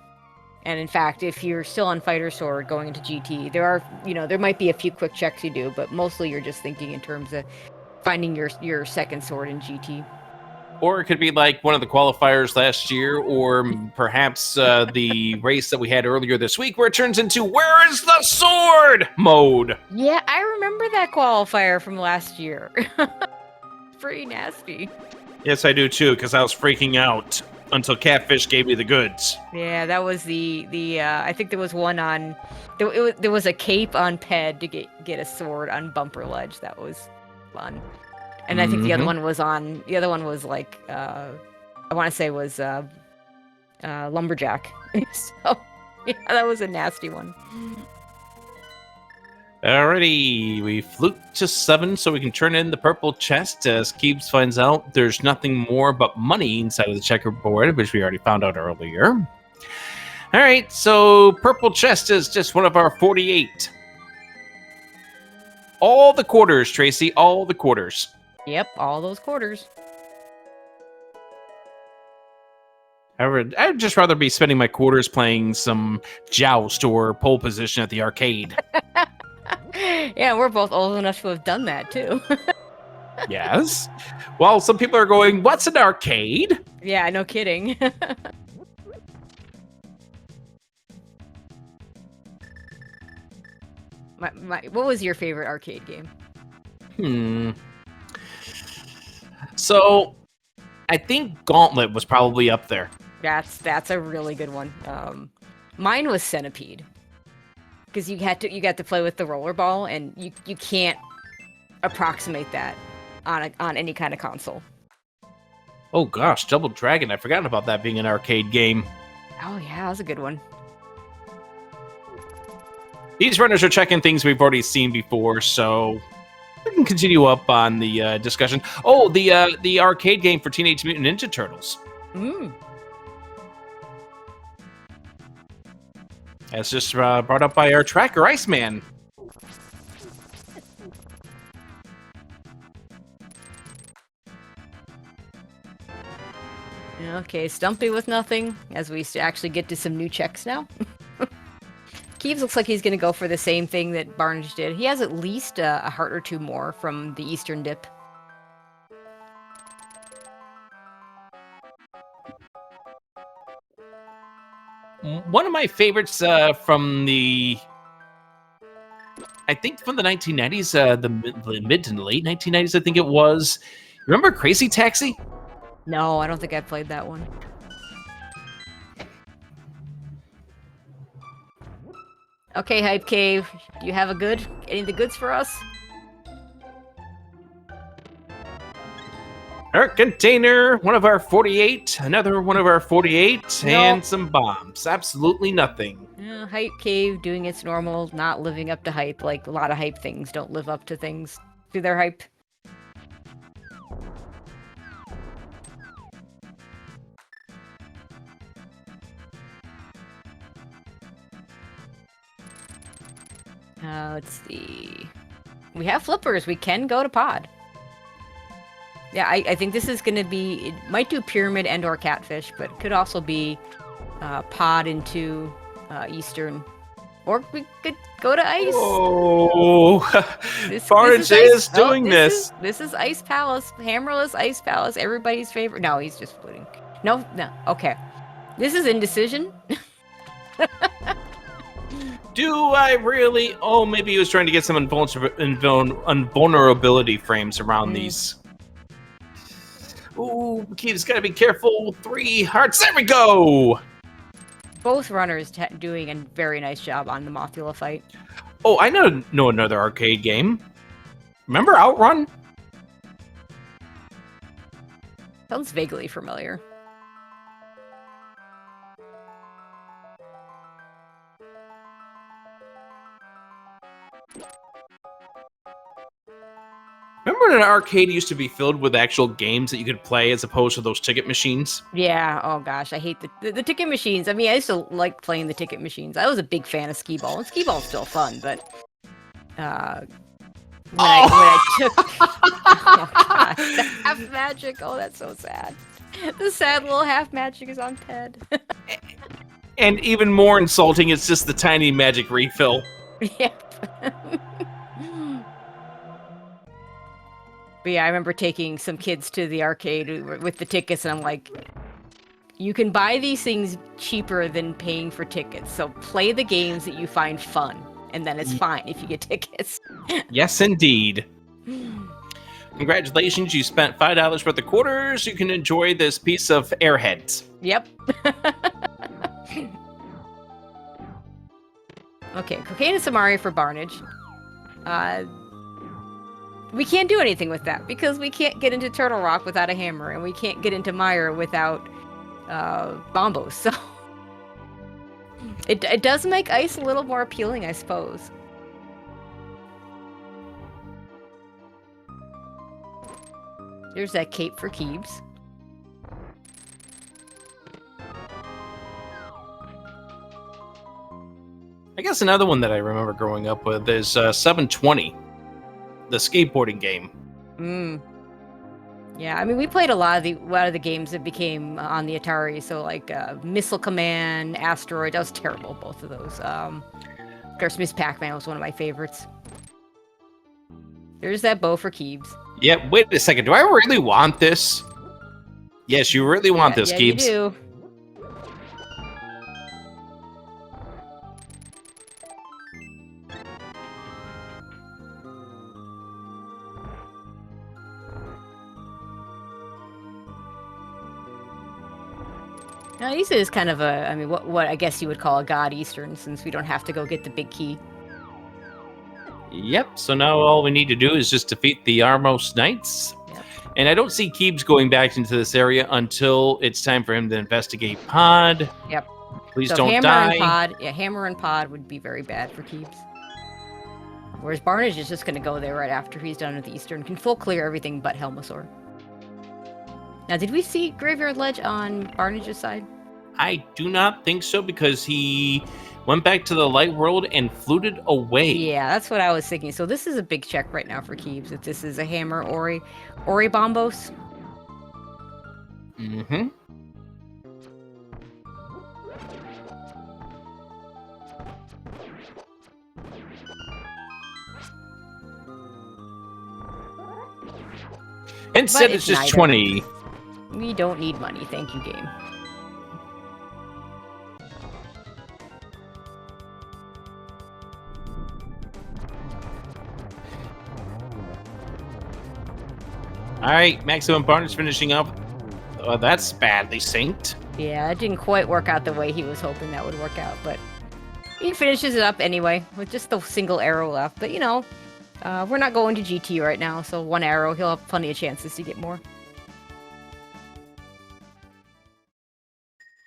[SPEAKER 2] And in fact, if you're still on Fighter Sword going into GT, there might be a few quick checks you do, but mostly you're just thinking in terms of finding your second sword in GT.
[SPEAKER 1] Or it could be like one of the qualifiers last year, or perhaps the race that we had earlier this week, where it turns into "Where is the sword?" mode.
[SPEAKER 2] Yeah, I remember that qualifier from last year. Pretty nasty.
[SPEAKER 1] Yes, I do too, because I was freaking out until Catfish gave me the goods.
[SPEAKER 2] Yeah, that was the I think there was one on there was a cape on Ped to get a sword on Bumper Ledge. That was fun. And I think the other one was like I want to say was Lumberjack. So yeah, that was a nasty one.
[SPEAKER 1] Alrighty, we flute to 7 so we can turn in the purple chest as Kiebs finds out there's nothing more but money inside of the checkerboard, which we already found out earlier. Alright, so purple chest is just one of our 48. All the quarters, Tracy, all the quarters.
[SPEAKER 2] Yep, all those quarters.
[SPEAKER 1] I'd just rather be spending my quarters playing some Joust or pole position at the arcade.
[SPEAKER 2] Yeah, we're both old enough to have done that, too.
[SPEAKER 1] Yes. Well, some people are going, what's an arcade?
[SPEAKER 2] Yeah, no kidding. What was your favorite arcade game?
[SPEAKER 1] So, I think Gauntlet was probably up there.
[SPEAKER 2] That's a really good one. Mine was Centipede. Because you got to play with the rollerball, and you can't approximate that. on any kind of console.
[SPEAKER 1] Oh gosh, Double Dragon. I forgot about that being an arcade game.
[SPEAKER 2] Oh yeah, that was a good one.
[SPEAKER 1] These runners are checking things we've already seen before, so we can continue up on the discussion. Oh, the arcade game for Teenage Mutant Ninja Turtles. That's just brought up by our tracker, Iceman.
[SPEAKER 2] Okay, Stumpy with nothing, as we actually get to some new checks now. Kiebs looks like he's going to go for the same thing that Barnage did. He has at least a heart or two more from the Eastern dip.
[SPEAKER 1] One of my favorites from the... I think from the 1990s, the mid to late 1990s, I think it was. Remember Crazy Taxi?
[SPEAKER 2] No, I don't think I played that one. Okay, Hype Cave, do you have any of the goods for us?
[SPEAKER 1] Our container, one of our 48, another one of our 48, and some bombs. Absolutely nothing.
[SPEAKER 2] Hype Cave doing its normal, not living up to hype, like a lot of hype things don't live up to things, to their hype. Let's see. We have flippers. We can go to pod. Yeah, I think this is going to be... It might do pyramid and or catfish, but it could also be pod into Eastern. Or we could go to ice.
[SPEAKER 1] Oh, Barnage is doing this.
[SPEAKER 2] This is Ice Palace. Hammerless Ice Palace. Everybody's favorite. No, he's just splitting. No. Okay. This is indecision.
[SPEAKER 1] Do I really? Oh, maybe he was trying to get some invulnerability frames around these. Ooh, Kieb's got to be careful. 3 hearts. There we go.
[SPEAKER 2] Both runners doing a very nice job on the Mothula fight.
[SPEAKER 1] Oh, I know another arcade game. Remember Outrun?
[SPEAKER 2] Sounds vaguely familiar.
[SPEAKER 1] Remember when an arcade used to be filled with actual games that you could play as opposed to those ticket machines?
[SPEAKER 2] Yeah, oh gosh, I hate the ticket machines. I mean, I used to like playing the ticket machines. I was a big fan of Skee Ball, and Skee Ball's still fun, but when I took oh gosh, the half magic, oh that's so sad. The sad little half magic is on Ted.
[SPEAKER 1] And even more insulting, it's just the tiny magic refill.
[SPEAKER 2] Yep. But yeah, I remember taking some kids to the arcade with the tickets, and I'm like, you can buy these things cheaper than paying for tickets. So play the games that you find fun, and then it's fine if you get tickets.
[SPEAKER 1] Yes, indeed. Congratulations, you spent $5 worth of quarters. You can enjoy this piece of Airheads.
[SPEAKER 2] Yep. Okay, Cocaine and Samari for Barnage. We can't do anything with that because we can't get into Turtle Rock without a hammer, and we can't get into Mire without bombos. So it does make ice a little more appealing, I suppose. There's that cape for Kiebs.
[SPEAKER 1] I guess another one that I remember growing up with is 720. The skateboarding game.
[SPEAKER 2] Yeah, I mean, we played a lot of the games that became on the Atari. So like Missile Command, Asteroid. That was terrible, both of those. Of course, Miss Pac-Man was one of my favorites. There's that bow for Kiebs.
[SPEAKER 1] Yeah, wait a second. Do I really want this? Yes, you really want this, Kiebs.
[SPEAKER 2] You do. Now, East is kind of a, I mean, what I guess you would call a god Eastern, since we don't have to go get the big key.
[SPEAKER 1] Yep, so now all we need to do is just defeat the Armos Knights.
[SPEAKER 2] Yep.
[SPEAKER 1] And I don't see Kiebs going back into this area until it's time for him to investigate Pod.
[SPEAKER 2] Yep.
[SPEAKER 1] Please
[SPEAKER 2] So
[SPEAKER 1] don't
[SPEAKER 2] Hammer
[SPEAKER 1] die.
[SPEAKER 2] and Pod, yeah, Hammer and Pod would be very bad for Kiebs. Whereas Barnage is just going to go there right after he's done with the Eastern. Can full clear everything but Helmasaur. Now, did we see Graveyard Ledge on Barnage's side?
[SPEAKER 1] I do not think so because he went back to the light world and fluted away.
[SPEAKER 2] Yeah, that's what I was thinking. So this is a big check right now for Kiebs. If this is a Hammer Ori Bombos.
[SPEAKER 1] Mm-hmm. Instead,
[SPEAKER 2] But
[SPEAKER 1] it's just
[SPEAKER 2] neither.
[SPEAKER 1] 20.
[SPEAKER 2] We don't need money. Thank you, game.
[SPEAKER 1] All right, Maximum Barnage finishing up. Oh, that's badly synced.
[SPEAKER 2] Yeah, it didn't quite work out the way he was hoping that would work out, but he finishes it up anyway with just the single arrow left. But, you know, we're not going to GT right now, so one arrow, he'll have plenty of chances to get more.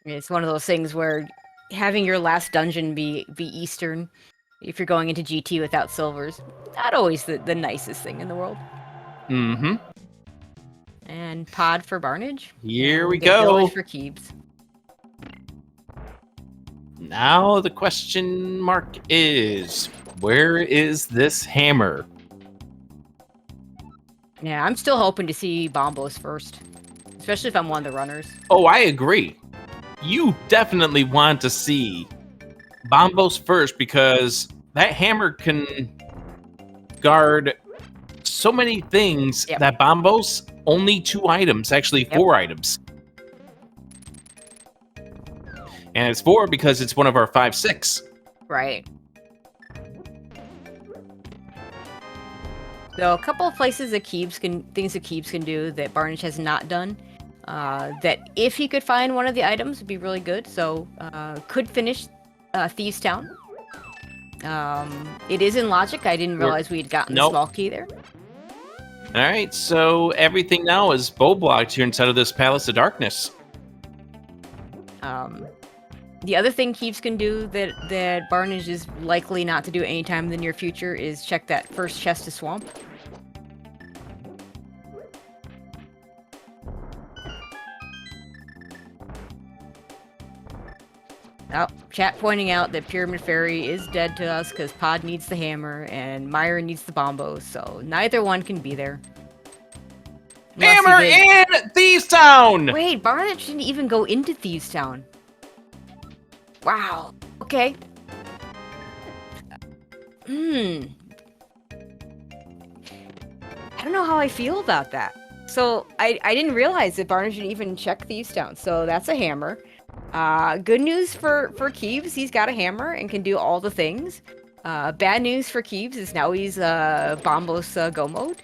[SPEAKER 2] It's one of those things where having your last dungeon be Eastern, if you're going into GT without silvers, not always the nicest thing in the world.
[SPEAKER 1] Mm-hmm.
[SPEAKER 2] And Pod for Barnage.
[SPEAKER 1] Here we
[SPEAKER 2] Get
[SPEAKER 1] go.
[SPEAKER 2] Village for Kiebs.
[SPEAKER 1] Now the question mark is, where is this hammer?
[SPEAKER 2] Yeah, I'm still hoping to see Bombos first, especially if I'm one of the runners.
[SPEAKER 1] Oh, I agree. You definitely want to see Bombos first because that hammer can guard so many things that Bombos only 2 items, actually 4 items. And it's 4 because it's one of our 5/6.
[SPEAKER 2] Right. So a couple of places that things that Kiebs can do that Barnage has not done. That if he could find one of the items would be really good. So could finish Thieves Town. It is in logic. I didn't realize we had gotten the small key there.
[SPEAKER 1] All right, so everything now is bow blocked here inside of this Palace of Darkness.
[SPEAKER 2] The other thing Kiebs can do that Barnage is likely not to do anytime in the near future is check that first chest of Swamp. Oh, chat pointing out that Pyramid Fairy is dead to us because Pod needs the hammer and Myra needs the bombos, so neither one can be there.
[SPEAKER 1] Hammer in Thieves Town!
[SPEAKER 2] Wait, Barnage didn't even go into Thieves Town. Wow. Okay. I don't know how I feel about that. So I didn't realize that Barnage didn't even check Thieves Town. So that's a hammer. Good news for Kiebs, he's got a hammer and can do all the things. Bad news for Kiebs is now he's Bombos go mode.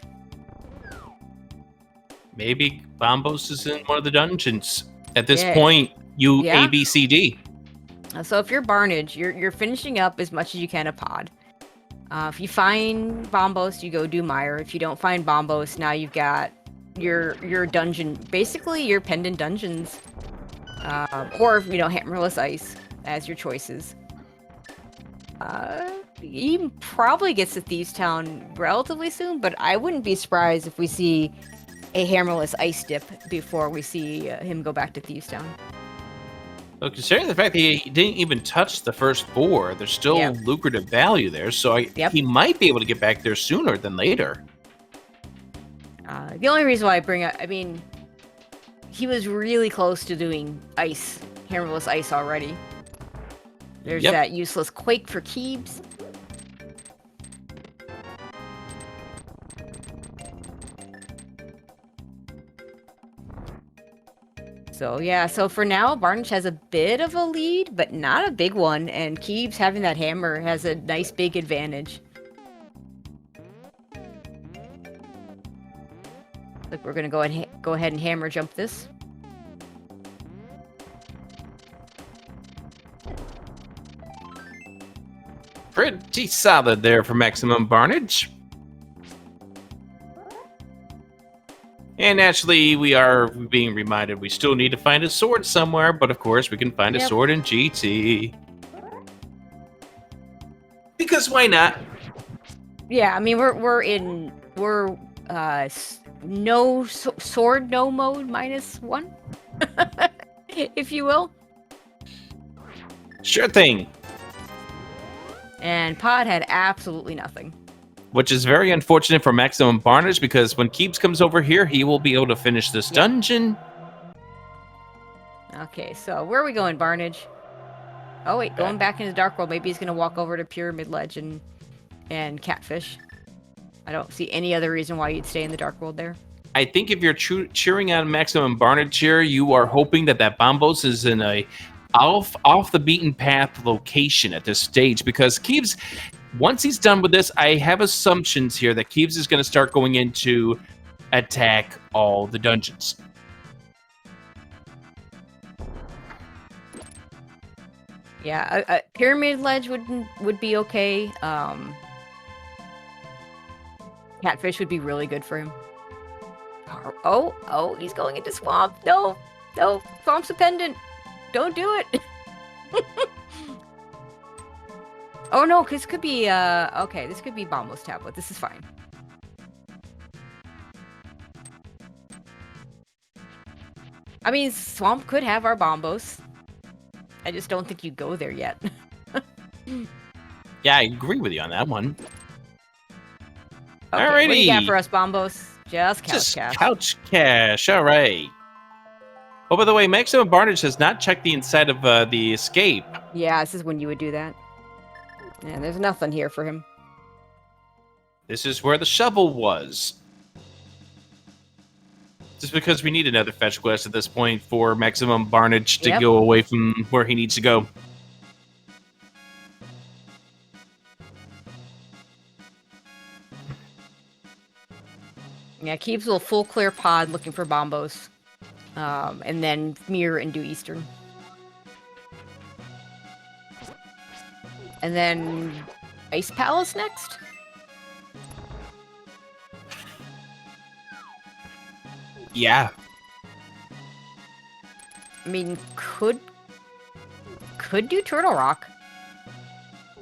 [SPEAKER 1] Maybe Bombos is in one of the dungeons. At this point, you A, B, C, D.
[SPEAKER 2] So if you're Barnage, you're finishing up as much as you can a pod. If you find Bombos, you go do Myra. If you don't find Bombos, now you've got your dungeon, basically your pendant dungeons. Or, Hammerless Ice as your choices. He probably gets to Thieves Town relatively soon, but I wouldn't be surprised if we see a Hammerless Ice dip before we see him go back to Thieves Town.
[SPEAKER 1] Well, considering the fact that he didn't even touch the first 4, there's still lucrative value there, so he might be able to get back there sooner than later.
[SPEAKER 2] The only reason why I bring up, he was really close to doing Hammerless Ice already. There's that useless Quake for Kiebs. So for now, Barnage has a bit of a lead, but not a big one, and Kiebs having that hammer has a nice big advantage. Look, we're gonna go ahead and hammer jump this.
[SPEAKER 1] Pretty solid there for maximum barnage. And naturally, we are being reminded we still need to find a sword somewhere, but of course we can find a sword in GT. Because why not?
[SPEAKER 2] Yeah, I mean we're no sword no mode -1, if you will.
[SPEAKER 1] Sure thing.
[SPEAKER 2] And Pod had absolutely nothing.
[SPEAKER 1] Which is very unfortunate for maximum barnage, because when Kiebs comes over here, he will be able to finish this dungeon.
[SPEAKER 2] Okay, so where are we going, Barnage? Oh wait, going back into Dark World. Maybe he's gonna walk over to Pyramid Ledge and Catfish. I don't see any other reason why you'd stay in the Dark World there.
[SPEAKER 1] I think if you're cheering on maximum barnage here, you are hoping that Bombos is in a off the beaten path location at this stage, because Kiebs, once he's done with this, I have assumptions here that Kiebs is going to start going into attack all the dungeons.
[SPEAKER 2] Yeah, Pyramid Ledge would be okay. Catfish would be really good for him. Oh, he's going into Swamp. No, Swamp's a pendant. Don't do it. Oh no, this could be okay, this could be Bombo's tablet. This is fine. I mean, Swamp could have our Bombos. I just don't think you go there yet.
[SPEAKER 1] Yeah, I agree with you on that one.
[SPEAKER 2] Okay,
[SPEAKER 1] Alrighty.
[SPEAKER 2] what do you got for us, Bombos? Just couch cash.
[SPEAKER 1] Couch cash. All right. Oh, by the way, maximum barnage has not checked the inside of the escape.
[SPEAKER 2] Yeah, this is when you would do that. And there's nothing here for him.
[SPEAKER 1] This is where the shovel was. Just because we need another fetch quest at this point for maximum barnage to go away from where he needs to go.
[SPEAKER 2] Yeah, Kiebs will full clear Pod looking for Bombos. And then mirror and do Eastern. And then Ice Palace next?
[SPEAKER 1] Yeah.
[SPEAKER 2] I mean, could do Turtle Rock.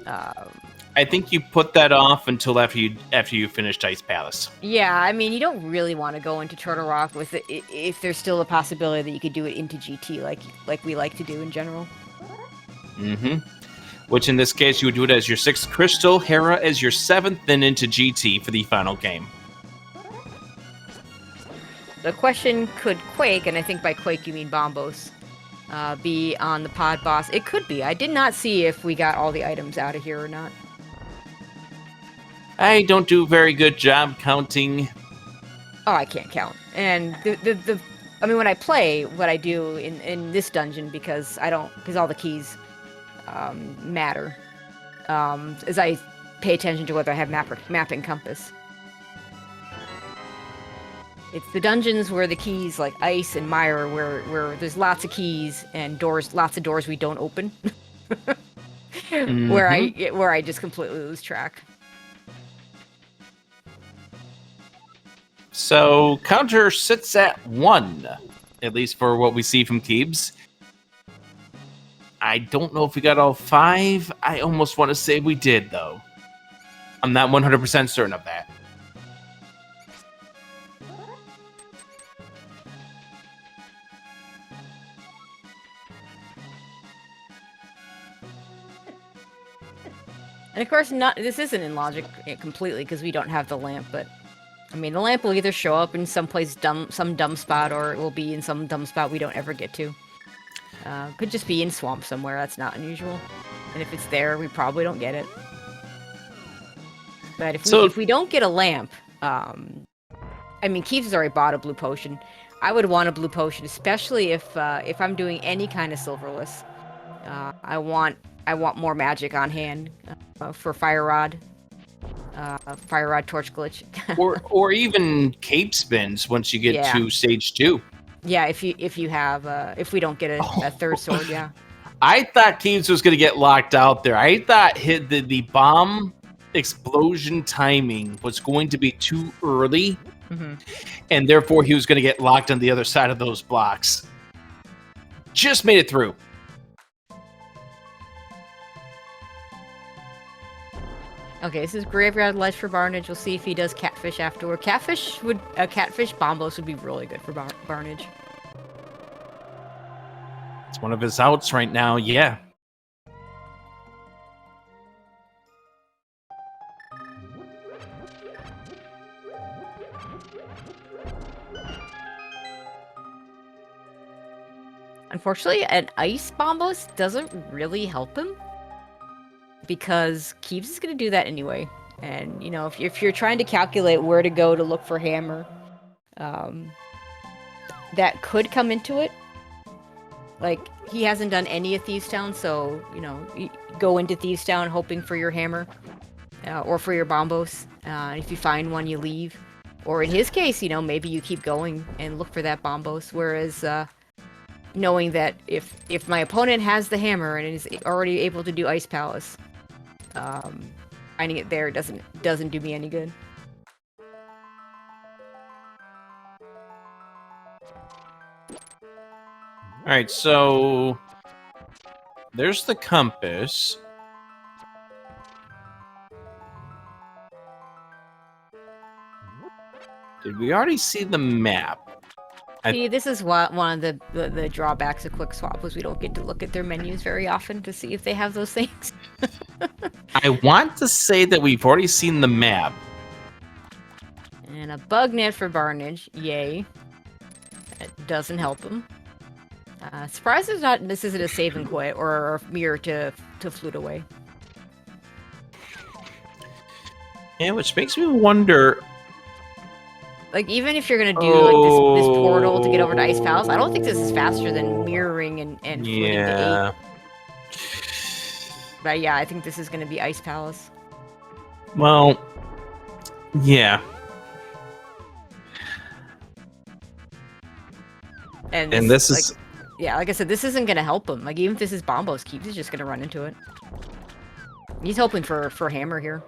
[SPEAKER 1] I think you put that off until after you finished Ice Palace.
[SPEAKER 2] Yeah, I mean, you don't really want to go into Turtle Rock with it if there's still a possibility that you could do it into GT like we like to do in general.
[SPEAKER 1] Mm-hmm. Which in this case, you would do it as your 6th crystal, Hera as your 7th, then into GT for the final game.
[SPEAKER 2] The question, could Quake, and I think by Quake you mean Bombos, be on the Pod boss? It could be. I did not see if we got all the items out of here or not.
[SPEAKER 1] I don't do a very good job counting.
[SPEAKER 2] Oh, I can't count. And I mean, when I play, what I do in this dungeon, because all the keys matter, is I pay attention to whether I have map and compass. It's the dungeons where the keys, like Ice and Myra, where there's lots of keys and lots of doors we don't open, where I just completely lose track.
[SPEAKER 1] So counter sits at 1, at least for what we see from Kiebs. I don't know if we got all 5. I almost want to say we did, though. I'm not 100% certain of that.
[SPEAKER 2] And of course, this isn't in logic completely because we don't have the lamp, but I mean, the lamp will either show up in some dumb spot, or it will be in some dumb spot we don't ever get to. Could just be in Swamp somewhere. That's not unusual. And if it's there, we probably don't get it. But if we don't get a lamp, I mean, Kiebs has already bought a blue potion. I would want a blue potion, especially if I'm doing any kind of silverless. I want more magic on hand for Fire Rod. Fire Rod Torch Glitch.
[SPEAKER 1] or even cape spins once you get to stage 2.
[SPEAKER 2] Yeah, if we don't get a third sword, yeah.
[SPEAKER 1] I thought Kiebs was going to get locked out there. I thought the bomb explosion timing was going to be too early, and therefore he was going to get locked on the other side of those blocks. Just made it through.
[SPEAKER 2] Okay, this is Graveyard Ledge for Barnage. We'll see if he does Catfish afterward. Catfish Bombos would be really good for Barnage.
[SPEAKER 1] It's one of his outs right now, yeah.
[SPEAKER 2] Unfortunately, an Ice Bombos doesn't really help him, because Kiebs is going to do that anyway. And, you know, if you're trying to calculate where to go to look for Hammer, that could come into it. Like, he hasn't done any of Thieves Town, so, you know, you go into Thieves Town hoping for your Hammer, or for your Bombos. If you find one, you leave. Or in his case, you know, maybe you keep going and look for that Bombos, whereas, knowing that if my opponent has the Hammer and is already able to do Ice Palace, finding it there doesn't do me any good.
[SPEAKER 1] All right, so there's the compass. Did we already see the map?
[SPEAKER 2] See, this is one of the drawbacks of Quick Swap, was we don't get to look at their menus very often to see if they have those things.
[SPEAKER 1] I want to say that we've already seen the map.
[SPEAKER 2] And a Bug Net for Barnage, yay. That doesn't help him. Surprised this isn't a save and quit or a mirror to flute away.
[SPEAKER 1] Yeah, which makes me wonder.
[SPEAKER 2] Like, even if you're gonna do like this portal to get over to Ice Palace, I don't think this is faster than mirroring and fluting to 8. But yeah, I think this is gonna be Ice Palace.
[SPEAKER 1] Well, yeah. And this
[SPEAKER 2] like,
[SPEAKER 1] is...
[SPEAKER 2] Yeah, like I said, this isn't gonna help him. Like, even if this is Bombos Keeps, he's just gonna run into it. He's hoping for Hammer here.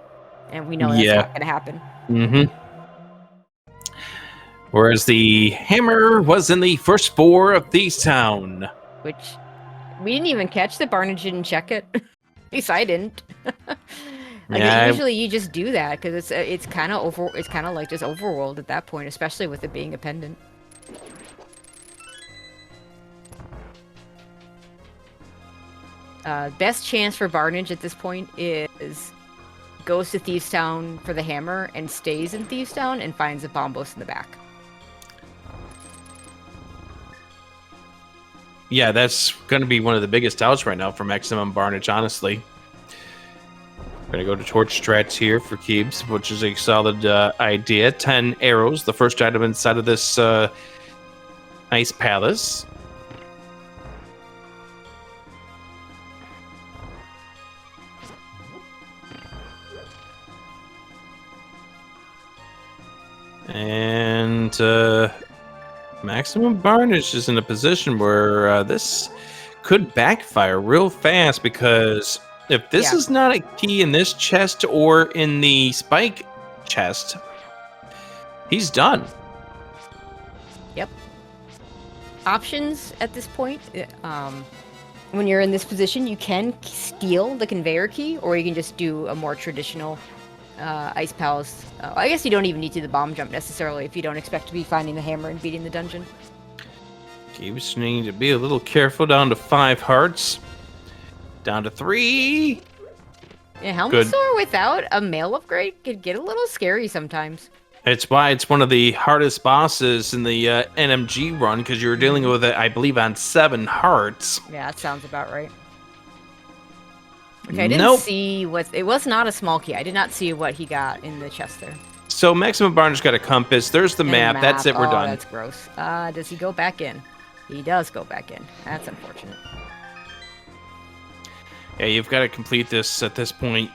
[SPEAKER 2] And we know that's not gonna happen.
[SPEAKER 1] Mm-hmm. Whereas the Hammer was in the first 4 of Thieves Town.
[SPEAKER 2] Which, we didn't even catch that Barnage didn't check it. At least I didn't. Usually you just do that, because it's kind of like just overworld at that point, especially with it being a pendant. Best chance for Barnage at this point is goes to Thieves Town for the Hammer and stays in Thieves Town and finds a Bombos in the back.
[SPEAKER 1] Yeah, that's going to be one of the biggest outs right now for maximum Barnage, honestly. We're going to go to Torch Strats here for Kiebs, which is a solid idea. 10 arrows, the first item inside of this Ice Palace. And maximum Barnage is in a position where this could backfire real fast, because if this is not a key in this chest or in the spike chest, he's done.
[SPEAKER 2] Yep. Options at this point. When you're in this position, you can steal the conveyor key, or you can just do a more traditional Ice Palace. I guess you don't even need to do the bomb jump necessarily if you don't expect to be finding the Hammer and beating the dungeon.
[SPEAKER 1] Kiebs need to be a little careful. Down to 5 hearts. Down to 3.
[SPEAKER 2] Yeah, Helmet Sword without a mail upgrade could get a little scary sometimes.
[SPEAKER 1] It's why it's one of the hardest bosses in the NMG run, because you're dealing with it, I believe, on 7 hearts.
[SPEAKER 2] Yeah, that sounds about right. Okay, I didn't see what... It was not a small key. I did not see what he got in the chest there.
[SPEAKER 1] So Maximum Barnage got a compass. There's the map. That's it. We're done.
[SPEAKER 2] That's gross. Does he go back in? He does go back in. That's unfortunate.
[SPEAKER 1] Yeah, you've got to complete this at this point.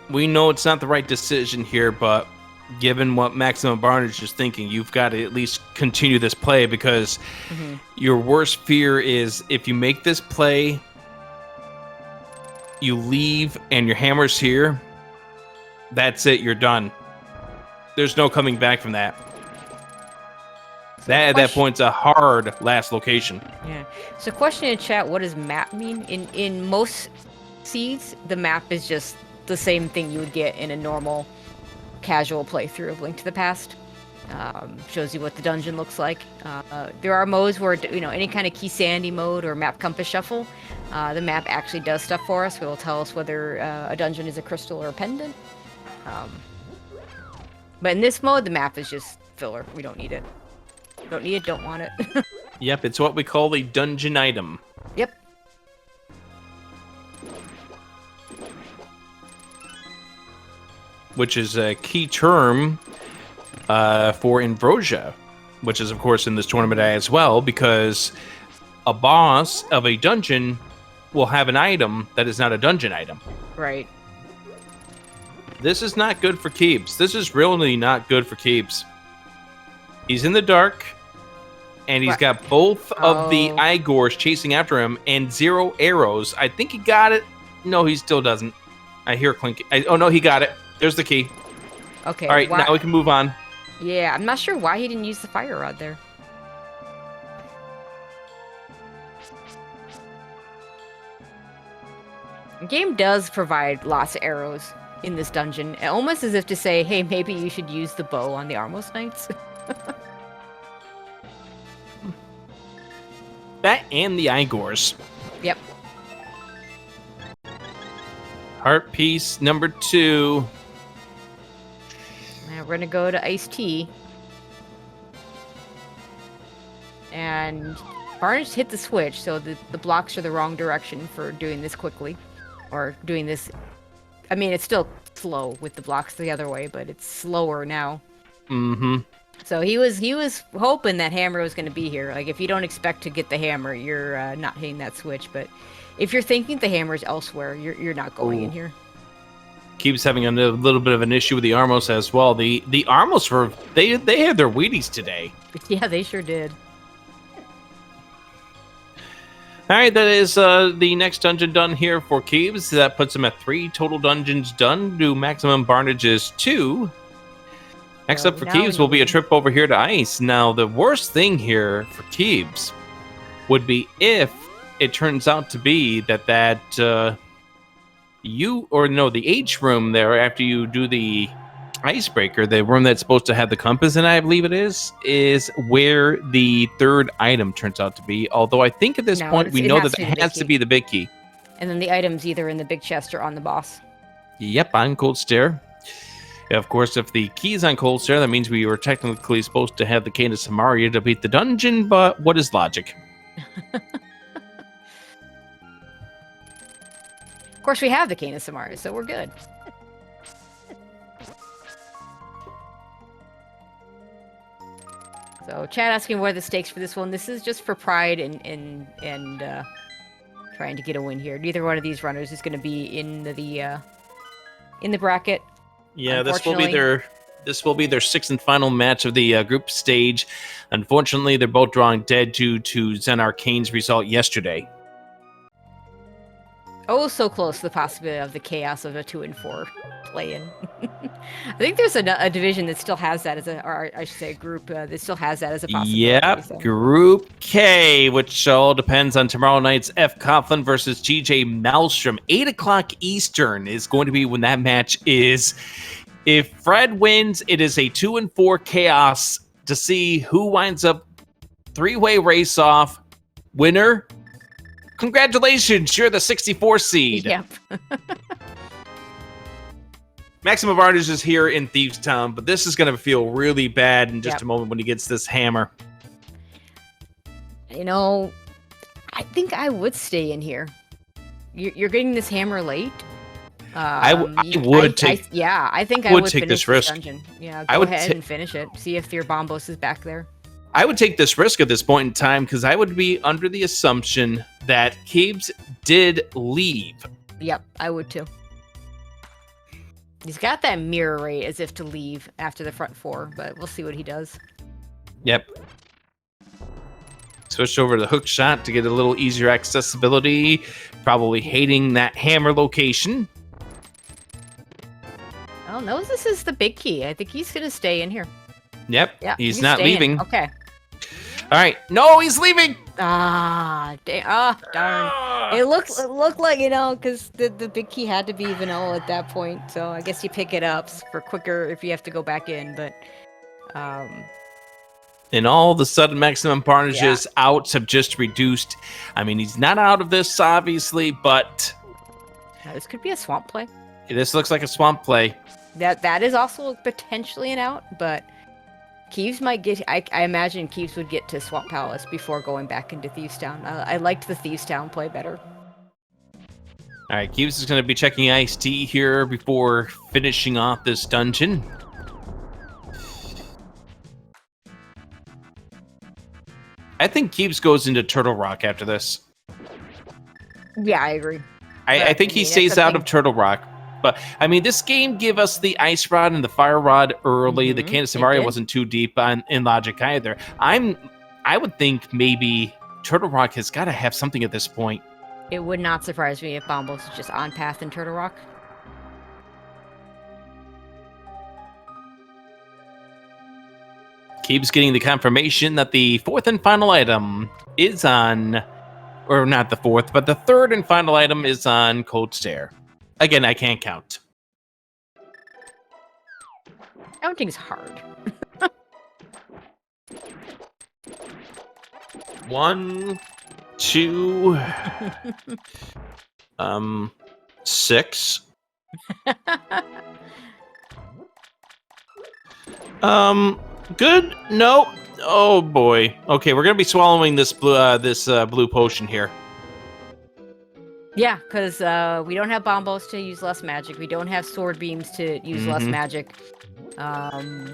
[SPEAKER 1] We know it's not the right decision here, but given what Maximum Barnage is thinking, you've got to at least continue this play, because your worst fear is if you make this play, you leave, and your hammer's here, that's it, you're done. There's no coming back from that. That at that point's a hard last location.
[SPEAKER 2] Yeah. So question in chat, what does map mean? In most seeds, the map is just the same thing you would get in a normal casual playthrough of Link to the Past. Shows you what the dungeon looks like. There are modes where, any kind of key sandy mode or map compass shuffle, the map actually does stuff for us. It will tell us whether a dungeon is a crystal or a pendant. But in this mode, the map is just filler. We don't need it. Don't need it, don't want it.
[SPEAKER 1] Yep, it's what we call a dungeon item.
[SPEAKER 2] Yep.
[SPEAKER 1] Which is a key term for Ambrosia, which is, of course, in this tournament as well, because a boss of a dungeon will have an item that is not a dungeon item.
[SPEAKER 2] Right.
[SPEAKER 1] This is not good for Kiebs. This is really not good for Kiebs. He's in the dark, and he's got both of the Igors chasing after him and 0 arrows. I think he got it. No, he still doesn't. I hear clinking. Oh, no, he got it. There's the key.
[SPEAKER 2] Okay.
[SPEAKER 1] All right, now we can move on.
[SPEAKER 2] Yeah, I'm not sure why he didn't use the fire rod there. The game does provide lots of arrows in this dungeon, almost as if to say, hey, maybe you should use the bow on the Armos Knights.
[SPEAKER 1] That and the Igors.
[SPEAKER 2] Yep.
[SPEAKER 1] Heart piece number 2.
[SPEAKER 2] Now we're going to go to Iced Tea. And Barnage hit the switch, so the blocks are the wrong direction for doing this quickly. Or doing this... I mean, it's still slow with the blocks the other way, but it's slower now.
[SPEAKER 1] Mm-hmm.
[SPEAKER 2] So he was hoping that hammer was going to be here. Like, if you don't expect to get the hammer, you're not hitting that switch. But if you're thinking the hammer's elsewhere, you're not going in here.
[SPEAKER 1] Keeps having a little bit of an issue with the Armos as well. The Armos they had their Wheaties today.
[SPEAKER 2] Yeah, they sure did.
[SPEAKER 1] All right, that is the next dungeon done here for Kiebs. That puts him at 3 total dungeons done. Do Maximum Barnage's 2. Next up for Kiebs will be a trip over here to Ice. Now, the worst thing here for Kiebs would be if it turns out to be that the H room there, after you do the icebreaker, the room that's supposed to have the compass in, I believe it is where the 3rd item turns out to be. Although I think at this point we know that it has to be the big key.
[SPEAKER 2] And then the item's either in the big chest or on the boss.
[SPEAKER 1] Yep, on Cold Stare. Of course, if the key's on Cold Stare, that means we were technically supposed to have the Cane of Samaria to beat the dungeon, but what is logic?
[SPEAKER 2] Of course, we have the Cane of Samaria, so we're good. So, chat asking what are the stakes for this one. This is just for pride and trying to get a win here. Neither one of these runners is going to be in the bracket.
[SPEAKER 1] Yeah, this will be their 6th and final match of the group stage. Unfortunately, they're both drawing dead due to Zen Arcane's result yesterday.
[SPEAKER 2] Oh, so close to the possibility of the chaos of a 2 and 4 play-in. I think there's a division that still has that a group that still has that as a possibility.
[SPEAKER 1] Yep, so. Group K, which all depends on tomorrow night's F. Coughlin versus GJ Malmstrom. 8 o'clock Eastern is going to be when that match is. If Fred wins, it is a 2 and 4 chaos to see who winds up 3-way race off. Winner, congratulations, you're the 64 seed.
[SPEAKER 2] Yep.
[SPEAKER 1] Maximum Barnage is here in Thieves Town, but this is going to feel really bad in just a moment when he gets this hammer.
[SPEAKER 2] I think I would stay in here. You're getting this hammer late.
[SPEAKER 1] I would take
[SPEAKER 2] this
[SPEAKER 1] risk.
[SPEAKER 2] Dungeon. Yeah, go ahead and finish it. See if your Bombos is back there.
[SPEAKER 1] I would take this risk at this point in time because I would be under the assumption that Kiebs did leave.
[SPEAKER 2] Yep, I would too. He's got that mirror rate as if to leave after the front 4, but we'll see what he does.
[SPEAKER 1] Yep. Switch over to the hook shot to get a little easier accessibility. Probably hating that hammer location.
[SPEAKER 2] Oh, no, this is the big key. I think he's going to stay in here.
[SPEAKER 1] Yep.
[SPEAKER 2] Yeah,
[SPEAKER 1] He's not
[SPEAKER 2] staying.
[SPEAKER 1] leaving.
[SPEAKER 2] Okay.
[SPEAKER 1] All right. No, he's leaving.
[SPEAKER 2] Ah, darn. It looked like, because the big key had to be vanilla at that point. So I guess you pick it up for quicker if you have to go back in. But,
[SPEAKER 1] and all of a sudden, maximum Barnage's outs have just reduced. I mean, he's not out of this, obviously, but
[SPEAKER 2] this could be a swamp play.
[SPEAKER 1] This looks like a swamp play.
[SPEAKER 2] That is also potentially an out, but Kiebs might get. I imagine Kiebs would get to Swamp Palace before going back into Thieves Town. I liked the Thieves Town play better.
[SPEAKER 1] All right, Kiebs is going to be checking Ice-T here before finishing off this dungeon. I think Kiebs goes into Turtle Rock after this.
[SPEAKER 2] Yeah, I agree.
[SPEAKER 1] I think he stays out of Turtle Rock. But, I mean, this game gave us the Ice Rod and the Fire Rod early. The Candace Mario wasn't too deep in logic either. I would think maybe Turtle Rock has got to have something at this point.
[SPEAKER 2] It would not surprise me if Bombos is just on path in Turtle Rock.
[SPEAKER 1] Keeps getting the confirmation that the fourth and final item is on, or not the fourth, but the third and final item is on Cold Stare. Again, I can't count.
[SPEAKER 2] Counting is hard.
[SPEAKER 1] 1, 2, 6. Good. No. Oh boy. Okay, we're gonna be swallowing this blue potion here.
[SPEAKER 2] Yeah, because we don't have bombos to use less magic. We don't have sword beams to use less magic.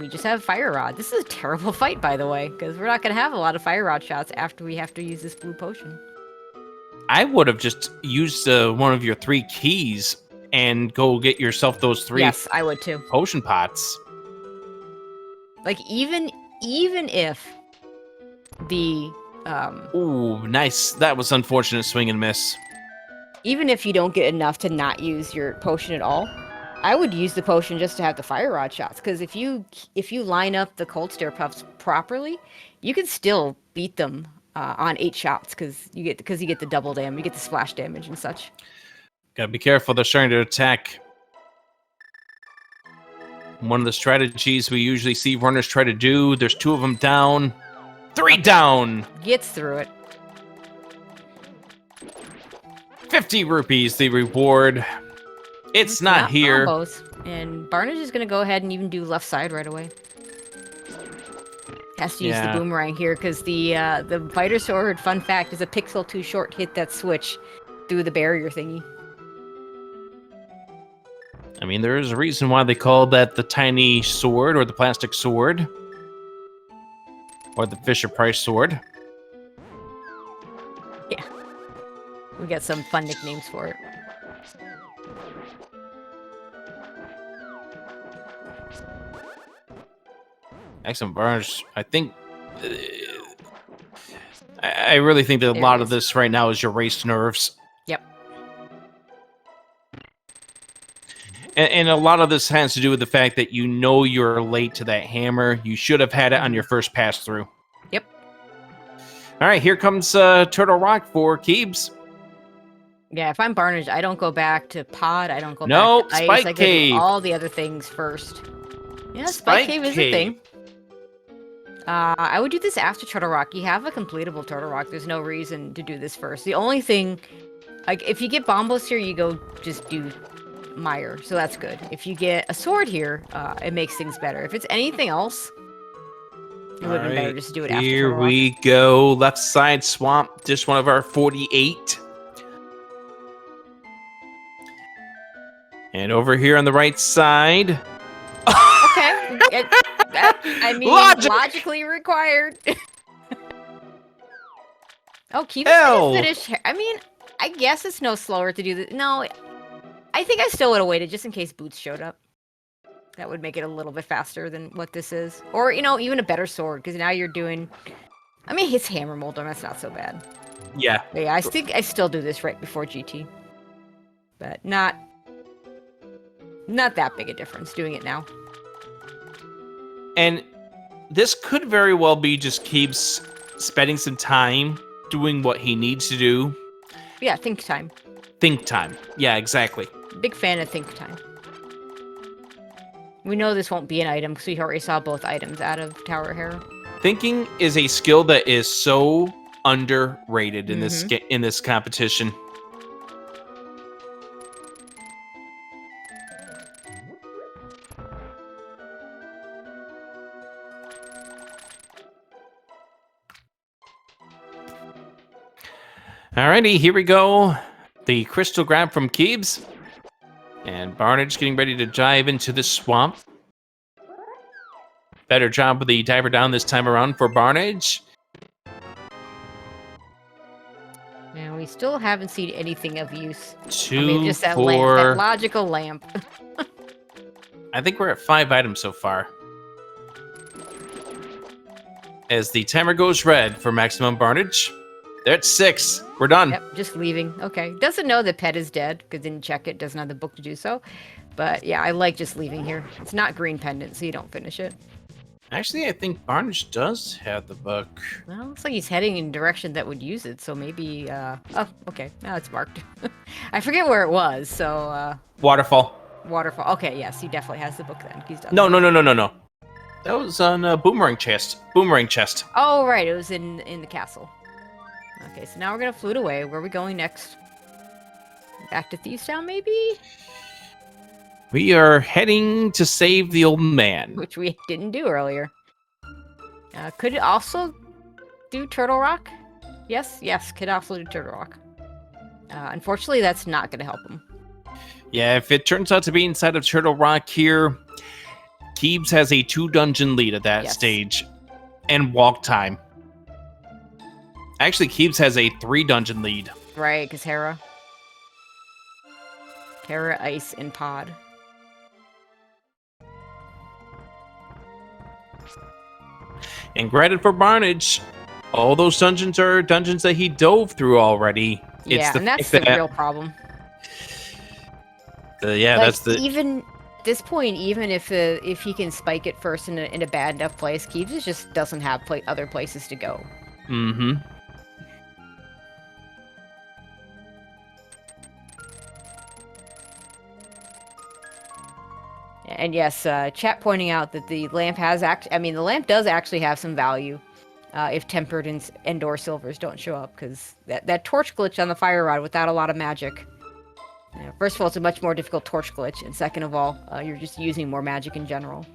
[SPEAKER 2] We just have fire rod. This is a terrible fight, by the way, because we're not gonna have a lot of fire rod shots after we have to use this blue potion.
[SPEAKER 1] I would have just used one of your 3 keys and go get yourself those 3.
[SPEAKER 2] Yes, I would too.
[SPEAKER 1] Potion pots.
[SPEAKER 2] Like even if the
[SPEAKER 1] Ooh, nice. That was unfortunate swing and miss.
[SPEAKER 2] Even if you don't get enough to not use your potion at all, I would use the potion just to have the fire rod shots. Because if you line up the cold stare puffs properly, you can still beat them on 8 shots because you get the double damage, you get the splash damage and such.
[SPEAKER 1] Gotta be careful. They're starting to attack. One of the strategies we usually see runners try to do. There's 2 of them down. 3 down.
[SPEAKER 2] Gets through it.
[SPEAKER 1] 50 rupees, the reward. It's not here.
[SPEAKER 2] Combos. And Barnage is going to go ahead and even do left side right away. Has to use the boomerang here because the Fighter Sword, fun fact, is a pixel too short to hit that switch through the barrier thingy.
[SPEAKER 1] I mean, there is a reason why they call that the tiny sword or the plastic sword. Or the Fisher-Price sword.
[SPEAKER 2] Yeah. We got some fun nicknames for it.
[SPEAKER 1] Excellent Barnes. I think... I really think that a lot of this right now is your race nerves.
[SPEAKER 2] Yep.
[SPEAKER 1] And a lot of this has to do with the fact that you know you're late to that hammer. You should have had it on your first pass through.
[SPEAKER 2] Yep.
[SPEAKER 1] All right, here comes Turtle Rock for Kiebs.
[SPEAKER 2] Yeah, if I'm Barnage, I don't go back to Pod. I don't go back to Ice.
[SPEAKER 1] Spike
[SPEAKER 2] I
[SPEAKER 1] Cave.
[SPEAKER 2] do all the other things first. Yeah, Spike Cave is a thing. I would do this after Turtle Rock. You have a completable Turtle Rock. There's no reason to do this first. The only thing, like, if you get Bombos here, you go just do Mire. So that's good. If you get a sword here, it makes things better. If it's anything else, it would have been better just to do it after
[SPEAKER 1] Here
[SPEAKER 2] Turtle Rock.
[SPEAKER 1] we go. Left side swamp. Just one of our 48. And over here on the right side.
[SPEAKER 2] Okay. I mean, logically required. Oh, Kiebs finish. I mean, I guess it's no slower to do this. No, I think I still would have waited just in case Boots showed up. That would make it a little bit faster than what this is. Or, you know, even a better sword, because now you're doing... I mean, his hammer molder, that's not so bad.
[SPEAKER 1] Yeah.
[SPEAKER 2] But yeah, I think I still do this right before GT. But not that big a difference doing it now.
[SPEAKER 1] And this could very well be just Kiebs spending some time doing what he needs to do.
[SPEAKER 2] Yeah, think time.
[SPEAKER 1] Think time. Yeah, exactly.
[SPEAKER 2] Big fan of think time. We know this won't be an item because we already saw both items out of Tower Hero.
[SPEAKER 1] Thinking is a skill that is so underrated in this competition. Alrighty, here we go. The crystal grab from Kiebs. And Barnage getting ready to dive into the swamp. Better job with the diver down this time around for Barnage.
[SPEAKER 2] And we still haven't seen anything of use.
[SPEAKER 1] Two,
[SPEAKER 2] just that
[SPEAKER 1] four.
[SPEAKER 2] lamp, that logical lamp.
[SPEAKER 1] I think we're at 5 items so far. As the timer goes red for maximum Barnage. They're at 6. We're done.
[SPEAKER 2] Yep, just leaving. Okay. Doesn't know the pet is dead, because didn't check it. Doesn't have the book to do so. But yeah, I like just leaving here. It's not green pendant, so you don't finish it.
[SPEAKER 1] Actually, I think Barnage does have the book.
[SPEAKER 2] Well, looks like he's heading in a direction that would use it, so maybe, oh, okay. Now it's marked. I forget where it was, so,
[SPEAKER 1] Waterfall.
[SPEAKER 2] Waterfall. Okay, yes, he definitely has the book then. He's done.
[SPEAKER 1] No. That was on Boomerang Chest. Boomerang Chest.
[SPEAKER 2] Oh, right. It was in the castle. Okay, so now we're gonna flute away. Where are we going next? Back to Thieves Town, maybe?
[SPEAKER 1] We are heading to save the old man.
[SPEAKER 2] Which we didn't do earlier. Could it also do Turtle Rock? Yes, could also do Turtle Rock. Unfortunately, that's not gonna help him.
[SPEAKER 1] Yeah, if it turns out to be inside of Turtle Rock here, Kiebs has a 2-dungeon lead at that stage. And walk time. Actually, Kiebs has a 3-dungeon lead.
[SPEAKER 2] Right, because Hera, Ice, and Pod.
[SPEAKER 1] And granted for Barnage, all those dungeons are dungeons that he dove through already.
[SPEAKER 2] Yeah, and that's the real problem.
[SPEAKER 1] That's the...
[SPEAKER 2] Even at this point, even if he can spike it first in a bad enough place, Kiebs just doesn't have other places to go.
[SPEAKER 1] Mm-hmm.
[SPEAKER 2] And yes, chat pointing out that the lamp the lamp does actually have some value if tempered and/or silvers don't show up, because that torch glitch on the fire rod without a lot of magic. First of all, it's a much more difficult torch glitch, and second of all, you're just using more magic in general.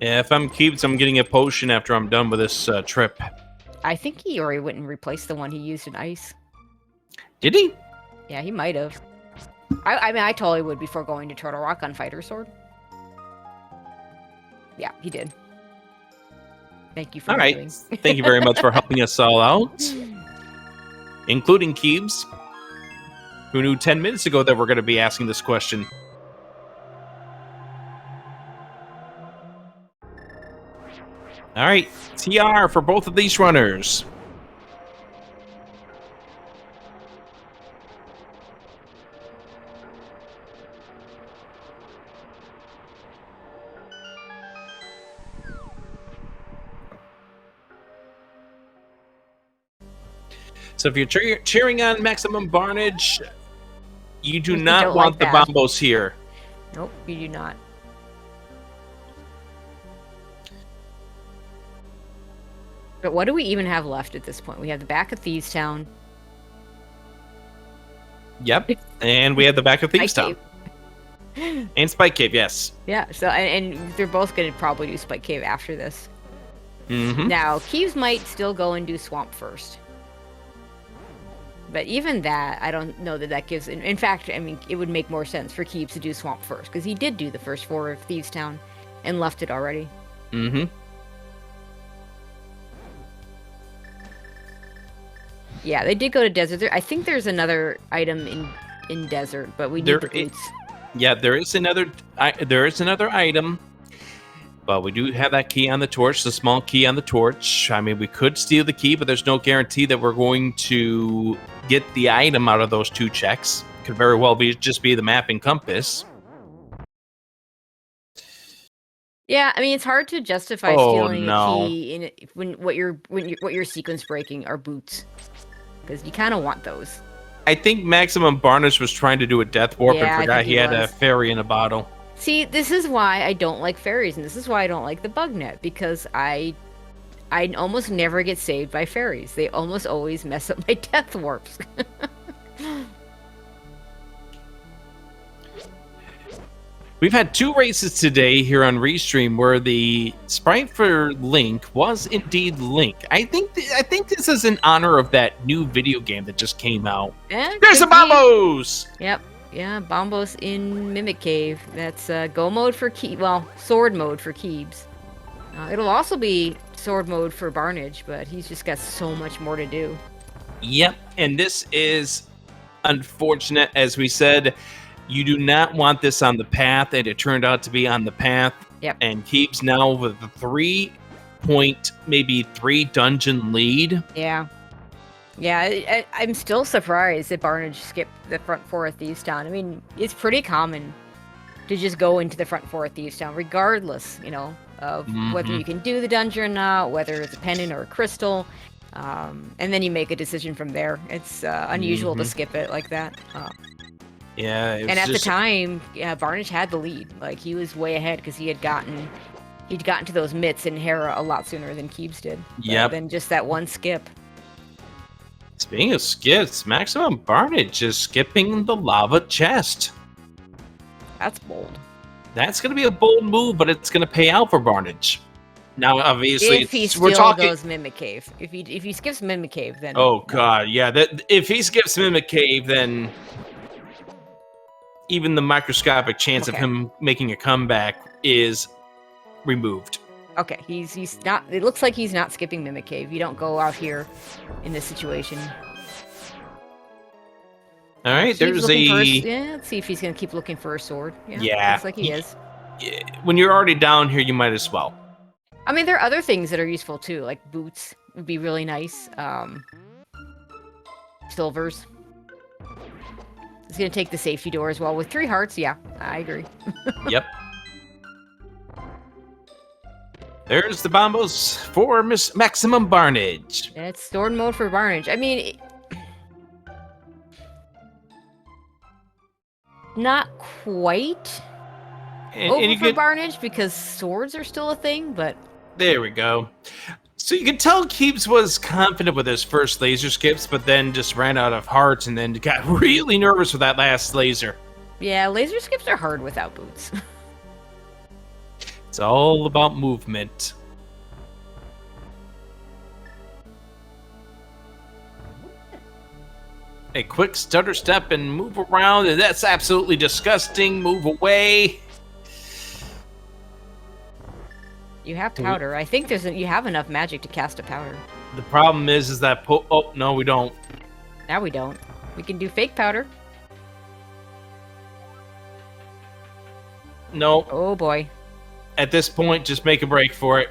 [SPEAKER 1] Yeah, if I'm Kiebs, I'm getting a potion after I'm done with this trip.
[SPEAKER 2] I think he already went and replaced the one he used in ice.
[SPEAKER 1] Did he?
[SPEAKER 2] Yeah, he might have. I mean, I totally would before going to Turtle Rock on Fighter Sword. Yeah, he did. Thank you for doing.
[SPEAKER 1] Thank you very much for helping us all out. Including Kiebs, who knew 10 minutes ago that we're going to be asking this question. All right, TR for both of these runners. So if you're cheering on Maximum Barnage, you do not want the bombos here.
[SPEAKER 2] Nope, you do not. But what do we even have left at this point? We have the back of Thieves Town.
[SPEAKER 1] Yep, and we have the back of Thieves Town. And Spike Cave, yes.
[SPEAKER 2] Yeah, so and they're both going to probably do Spike Cave after this.
[SPEAKER 1] Mm-hmm.
[SPEAKER 2] Now, Kiebs might still go and do Swamp first. But even that, I don't know that gives... In fact, I mean, it would make more sense for Kiebs to do Swamp first, because he did do the first 4 of Thieves Town and left it already.
[SPEAKER 1] Mm-hmm.
[SPEAKER 2] Yeah, they did go to Desert. I think there's another item in Desert, but we need the boots.
[SPEAKER 1] Yeah, there is another item, but we do have that key on the torch, the small key on the torch. I mean, we could steal the key, but there's no guarantee that we're going to get the item out of those 2 checks. Could very well just be the mapping compass.
[SPEAKER 2] Yeah, I mean it's hard to justify
[SPEAKER 1] Oh,
[SPEAKER 2] stealing a
[SPEAKER 1] no.
[SPEAKER 2] key when what you're sequence breaking are boots, because you kind of want those.
[SPEAKER 1] I think Maximum Barnish was trying to do a death warp
[SPEAKER 2] Yeah, I
[SPEAKER 1] and forgot
[SPEAKER 2] think
[SPEAKER 1] he
[SPEAKER 2] he
[SPEAKER 1] had a
[SPEAKER 2] was.
[SPEAKER 1] fairy in a bottle.
[SPEAKER 2] See, this is why I don't like fairies, and this is why I don't like the bug net, because I almost never get saved by fairies. They almost always mess up my death warps.
[SPEAKER 1] We've had 2 races today here on Restream where the sprite for Link was indeed Link. I think this is in honor of that new video game that just came out.
[SPEAKER 2] Yeah,
[SPEAKER 1] There's the Bombos!
[SPEAKER 2] Yep. Yeah, Bombos in Mimic Cave. That's go mode for sword mode for Kiebs. It'll also be sword mode for Barnage, but he's just got so much more to do.
[SPEAKER 1] Yep, and this is unfortunate. As we said, you do not want this on the path, and it turned out to be on the path.
[SPEAKER 2] Yep.
[SPEAKER 1] And Kiebs now with a 3 dungeon lead.
[SPEAKER 2] Yeah. Yeah, I'm still surprised that Barnage skipped the front 4 of Thieves Town. I mean, it's pretty common to just go into the front 4 of Thieves Town, regardless, of whether you can do the dungeon or not, whether it's a pendant or a crystal. And then you make a decision from there. It's unusual to skip it like that.
[SPEAKER 1] Yeah,
[SPEAKER 2] and at the time, Barnage had the lead. Like, he was way ahead because he'd gotten to those mitts in Hera a lot sooner than Kiebs did.
[SPEAKER 1] Yep.
[SPEAKER 2] Than just that one skip.
[SPEAKER 1] Speaking of skips, Maximum Barnage is skipping the lava chest.
[SPEAKER 2] That's bold.
[SPEAKER 1] That's going to be a bold move, but it's going to pay out for Barnage. Now, obviously,
[SPEAKER 2] if he still goes Mimic Cave. If he skips Mimic Cave, then...
[SPEAKER 1] Oh, God, yeah. If he skips Mimic Cave, then even the microscopic chance of him making a comeback is removed.
[SPEAKER 2] Okay, he's not... It looks like he's not skipping Mimic Cave. You don't go out here in this situation.
[SPEAKER 1] All right, there's
[SPEAKER 2] let's see if he's going to keep looking for a sword. Yeah. Looks like he is.
[SPEAKER 1] When you're already down here, you might as well.
[SPEAKER 2] I mean, there are other things that are useful, too. Like boots would be really nice. Silvers. He's going to take the safety door as well. With 3 hearts, yeah, I agree.
[SPEAKER 1] Yep. There's the Bombos for Maximum Barnage.
[SPEAKER 2] It's sword mode for Barnage. I mean... Not quite over for Barnage, because swords are still a thing, but...
[SPEAKER 1] There we go. So you can tell Kiebs was confident with his first laser skips, but then just ran out of hearts and then got really nervous with that last laser.
[SPEAKER 2] Yeah, laser skips are hard without boots.
[SPEAKER 1] It's all about movement. A quick stutter step and move around, and that's absolutely disgusting. Move away.
[SPEAKER 2] You have powder. I think you have enough magic to cast a powder.
[SPEAKER 1] The problem is that oh no, we don't.
[SPEAKER 2] Now we don't. We can do fake powder.
[SPEAKER 1] No.
[SPEAKER 2] Oh boy.
[SPEAKER 1] At this point, just make a break for it.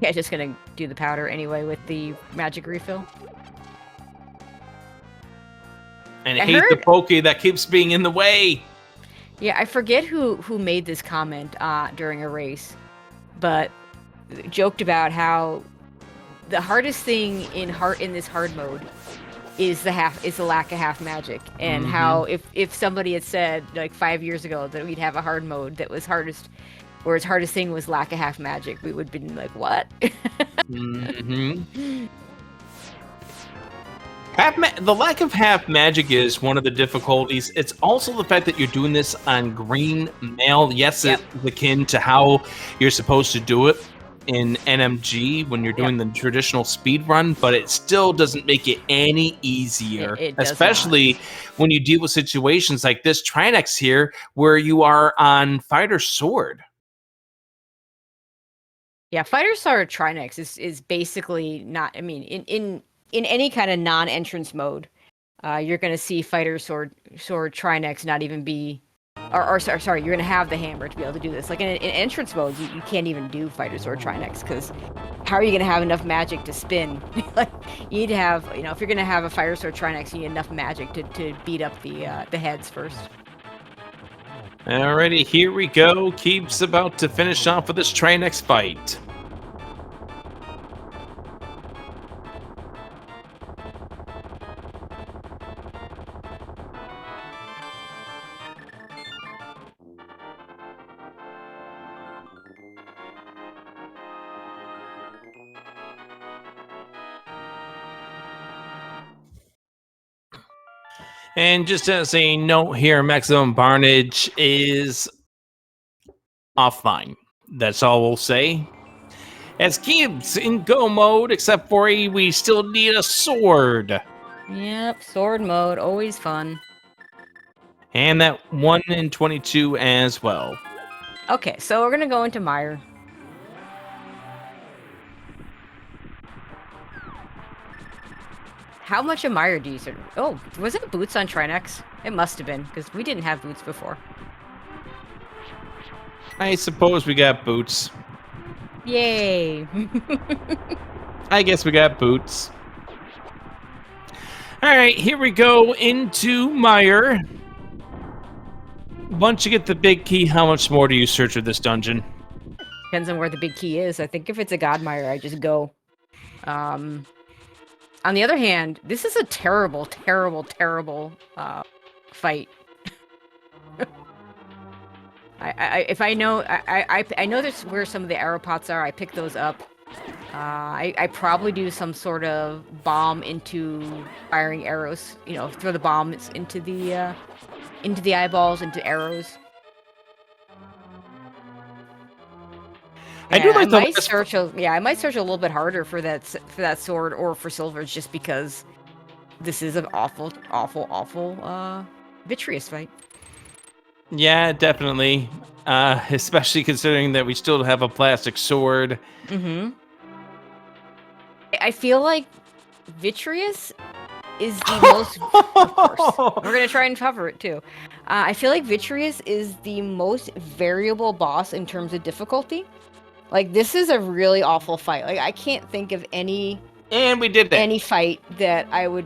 [SPEAKER 2] Yeah, just gonna do the powder anyway with the magic refill.
[SPEAKER 1] And I hate the pokey that keeps being in the way.
[SPEAKER 2] Yeah, I forget who made this comment during a race, but joked about how the hardest thing in this hard mode is the lack of half magic, and how if somebody had said like 5 years ago that we'd have a hard mode that was hardest, where its hardest thing was lack of half magic, we would have been like, what?
[SPEAKER 1] The lack of half magic is one of the difficulties. It's also the fact that you're doing this on green mail. Yes, it's akin to how you're supposed to do it in NMG when you're doing the traditional speed run, but it still doesn't make it any easier, especially when you deal with situations like this Trinex here, where you are on Fighter's Sword.
[SPEAKER 2] Yeah, Fighter Sword Trinex is basically not. I mean, in any kind of non-entrance mode, you're going to see Fighter Sword Trinex not even be, or sorry, you're going to have the hammer to be able to do this. Like in entrance modes, you can't even do Fighter Sword Trinex because how are you going to have enough magic to spin? Like you need to have, if you're going to have a Fighter Sword Trinex, you need enough magic to beat up the heads first.
[SPEAKER 1] Alrighty, here we go. Keeb's about to finish off with this Trinex fight. And just as a note here, Maximum Barnage is offline. That's all we'll say. As Keeb's in go mode, except for we still need a sword.
[SPEAKER 2] Yep, sword mode, always fun.
[SPEAKER 1] And that 1 in 22 as well.
[SPEAKER 2] Okay, so we're gonna go into Mire. How much of Mire do you sort of... Oh, was it boots on Trinex? It must have been, because we didn't have boots before.
[SPEAKER 1] I suppose we got boots.
[SPEAKER 2] Yay!
[SPEAKER 1] I guess we got boots. Alright, here we go into Mire. Once you get the big key, how much more do you search of this dungeon?
[SPEAKER 2] Depends on where the big key is. I think if it's a God Mire, I just go. On the other hand, this is a terrible, terrible, terrible fight. If I know, I know there's where some of the arrow pots are. I pick those up. I probably do some sort of bomb into firing arrows. Throw the bombs into the eyeballs, into arrows.
[SPEAKER 1] I do like
[SPEAKER 2] I might search a little bit harder for that sword or for silvers, just because this is an awful, awful, awful vitreous fight.
[SPEAKER 1] Yeah, definitely. Especially considering that we still have a plastic sword.
[SPEAKER 2] Mm-hmm. I feel like vitreous is the most... Of course. We're going to try and cover it, too. I feel like vitreous is the most variable boss in terms of difficulty. Like, this is a really awful fight. Like, I can't think of any...
[SPEAKER 1] And we did that.
[SPEAKER 2] Any fight that I would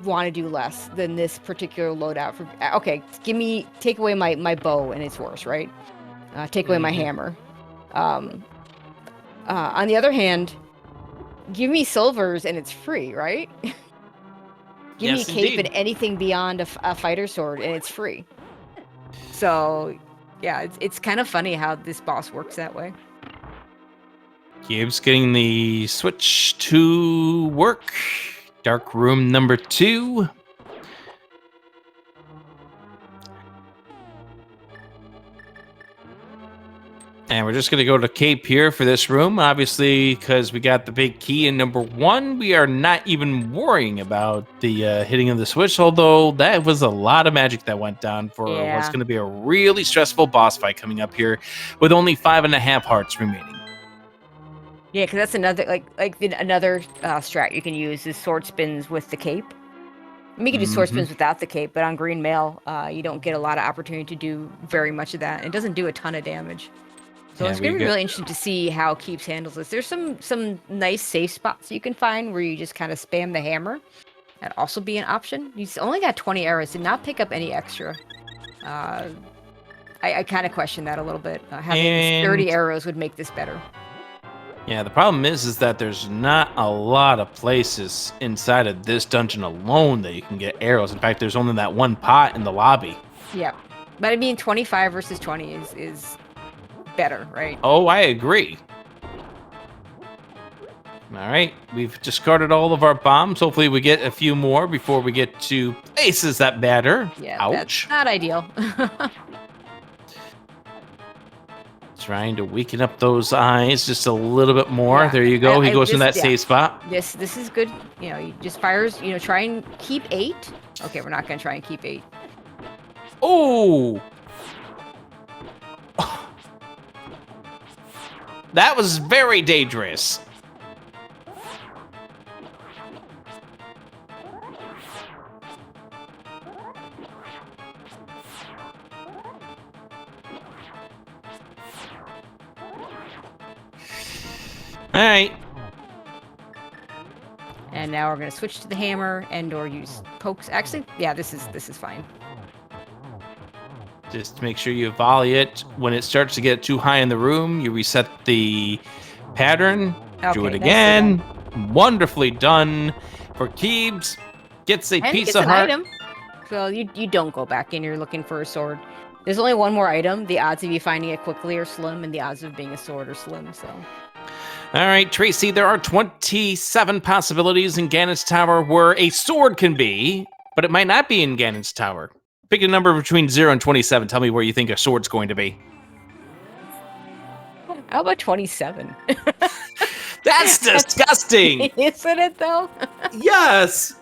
[SPEAKER 2] want to do less than this particular loadout. Okay, take away my bow and its worse, right? Take away my hammer. On the other hand, give me silvers and it's free, right? Give me cape and anything beyond a fighter sword and it's free. So, yeah, it's kind of funny how this boss works that way.
[SPEAKER 1] Kieb's getting the switch to work. Dark room number 2. And we're just going to go to Cape here for this room. Obviously, because we got the big key in number 1, we are not even worrying about the hitting of the switch, although that was a lot of magic that went down for what's going to be a really stressful boss fight coming up here with only 5.5 hearts remaining.
[SPEAKER 2] Yeah, because that's another another strat you can use is sword spins with the cape. I mean, you can do sword spins without the cape, but on green mail, you don't get a lot of opportunity to do very much of that. It doesn't do a ton of damage. So it's going to be really interesting to see how Keeps handles this. There's some nice safe spots you can find where you just kind of spam the hammer. That'd also be an option. He's only got 20 arrows, did not pick up any extra. I kind of question that a little bit. Having 30 arrows would make this better.
[SPEAKER 1] Yeah, the problem is that there's not a lot of places inside of this dungeon alone that you can get arrows. In fact, there's only that one pot in the lobby.
[SPEAKER 2] Yep. But I mean, 25 versus 20 is better, right?
[SPEAKER 1] Oh, I agree. All right, we've discarded all of our bombs. Hopefully we get a few more before we get to places that matter.
[SPEAKER 2] Yeah,
[SPEAKER 1] ouch.
[SPEAKER 2] That's not ideal.
[SPEAKER 1] Trying to weaken up those eyes just a little bit more. Yeah, there you go. He goes in that safe spot.
[SPEAKER 2] This is good. He just fires. Try and keep 8. Okay, we're not going to try and keep 8.
[SPEAKER 1] Oh! That was very dangerous. All right.
[SPEAKER 2] And now we're gonna switch to the hammer and/or use pokes. Actually, yeah, this is fine.
[SPEAKER 1] Just make sure you volley it. When it starts to get too high in the room, you reset the pattern. Do it
[SPEAKER 2] Okay,
[SPEAKER 1] again. Wonderfully done for Kiebs. Gets a
[SPEAKER 2] And
[SPEAKER 1] piece
[SPEAKER 2] it's
[SPEAKER 1] of
[SPEAKER 2] an
[SPEAKER 1] heart.
[SPEAKER 2] item. So you don't go back in. You're looking for a sword. There's only one more item. The odds of you finding it quickly are slim, and the odds of being a sword are slim. So.
[SPEAKER 1] All right, Tracy, there are 27 possibilities in Ganon's Tower where a sword can be, but it might not be in Ganon's Tower. Pick a number between 0 and 27. Tell me where you think a sword's going to be.
[SPEAKER 2] How about 27?
[SPEAKER 1] That's disgusting!
[SPEAKER 2] Isn't it, though?
[SPEAKER 1] Yes!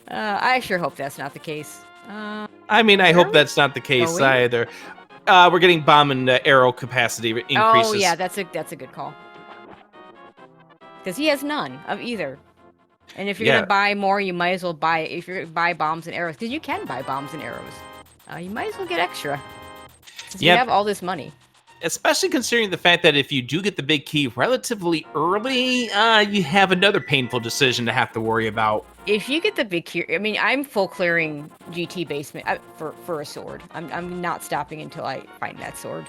[SPEAKER 2] I sure hope that's not the case.
[SPEAKER 1] I mean, I hope that's not the case
[SPEAKER 2] Going?
[SPEAKER 1] either. We're getting bomb and arrow capacity increases.
[SPEAKER 2] Oh, yeah, that's a good call. Because he has none of either. And if you're gonna buy more, you might as well buy. If you're gonna buy bombs and arrows, because you can buy bombs and arrows, you might as well get extra. Since you have all this money.
[SPEAKER 1] Especially considering the fact that if you do get the big key relatively early, you have another painful decision to have to worry about.
[SPEAKER 2] If you get the big key, I mean, I'm full clearing GT basement for a sword. I'm not stopping until I find that sword,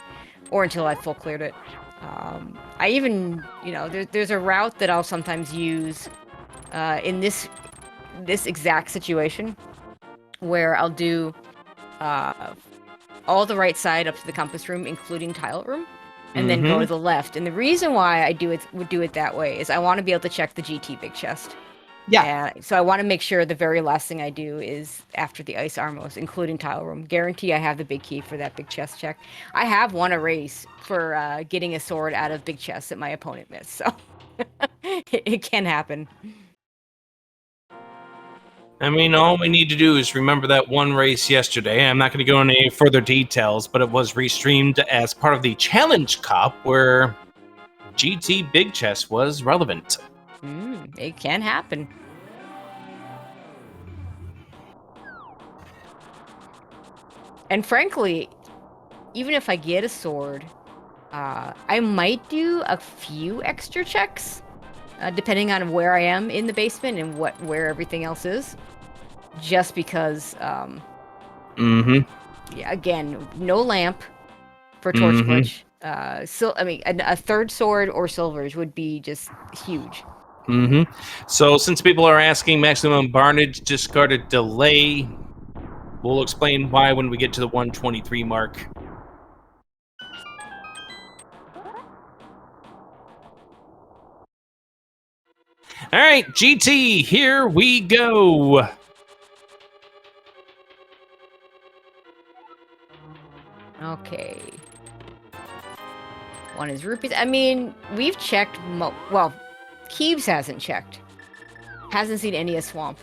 [SPEAKER 2] or until I full cleared it. I even, there's a route that I'll sometimes use in this exact situation, where I'll do all the right side up to the compass room, including tile room, and then go to the left. And the reason why I would do it that way is I want to be able to check the GT big chest. Yeah. So I want to make sure the very last thing I do is after the ice armos, including tile room. Guarantee I have the big key for that big chest check. I have won a race for getting a sword out of big chests that my opponent missed. So it can happen.
[SPEAKER 1] I mean, all we need to do is remember that one race yesterday. I'm not going to go into any further details, but it was restreamed as part of the Challenge Cup where GT Big Chest was relevant.
[SPEAKER 2] It can happen. And frankly, even if I get a sword, I might do a few extra checks, depending on where I am in the basement and where everything else is. Just because, yeah, again, no lamp for torch glitch. A third sword or silvers would be just huge.
[SPEAKER 1] So since people are asking maximum barnage discarded delay, we'll explain why when we get to the 123 mark. All right, GT, here we go.
[SPEAKER 2] Okay. One is rupees. I mean, we've checked. Well, Kiebs hasn't checked. Hasn't seen any of swamp.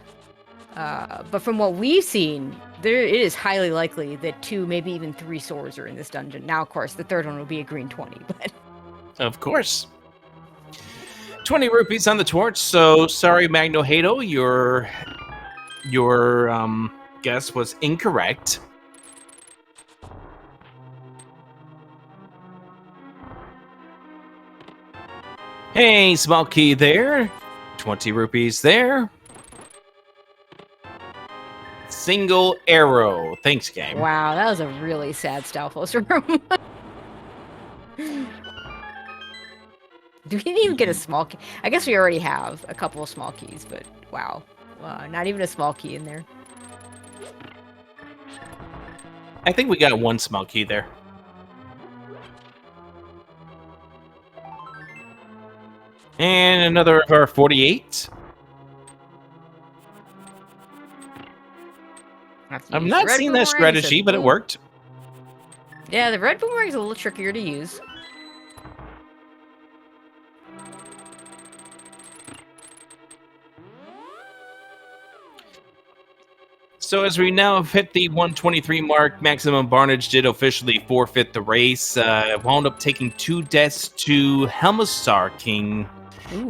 [SPEAKER 2] But from what we've seen, it is highly likely that 2, maybe even 3 swords are in this dungeon. Now, of course, the third one will be a green 20, but...
[SPEAKER 1] Of course. 20 rupees on the torch, so sorry, Magno Hato, your guess was incorrect. Hey, small key there. 20 rupees there. Single arrow. Thanks, game.
[SPEAKER 2] Wow, that was a really sad Stalfos room. Do we even get a small key? I guess we already have a couple of small keys, but wow. Not even a small key in there.
[SPEAKER 1] I think we got one small key there. And another of our 48. I'm not seeing that strategy, but it worked.
[SPEAKER 2] Yeah, the red boomerang is a little trickier to use.
[SPEAKER 1] So as we now have hit the 123 mark, Maximum Barnage did officially forfeit the race. Wound up taking 2 deaths to Helmasar King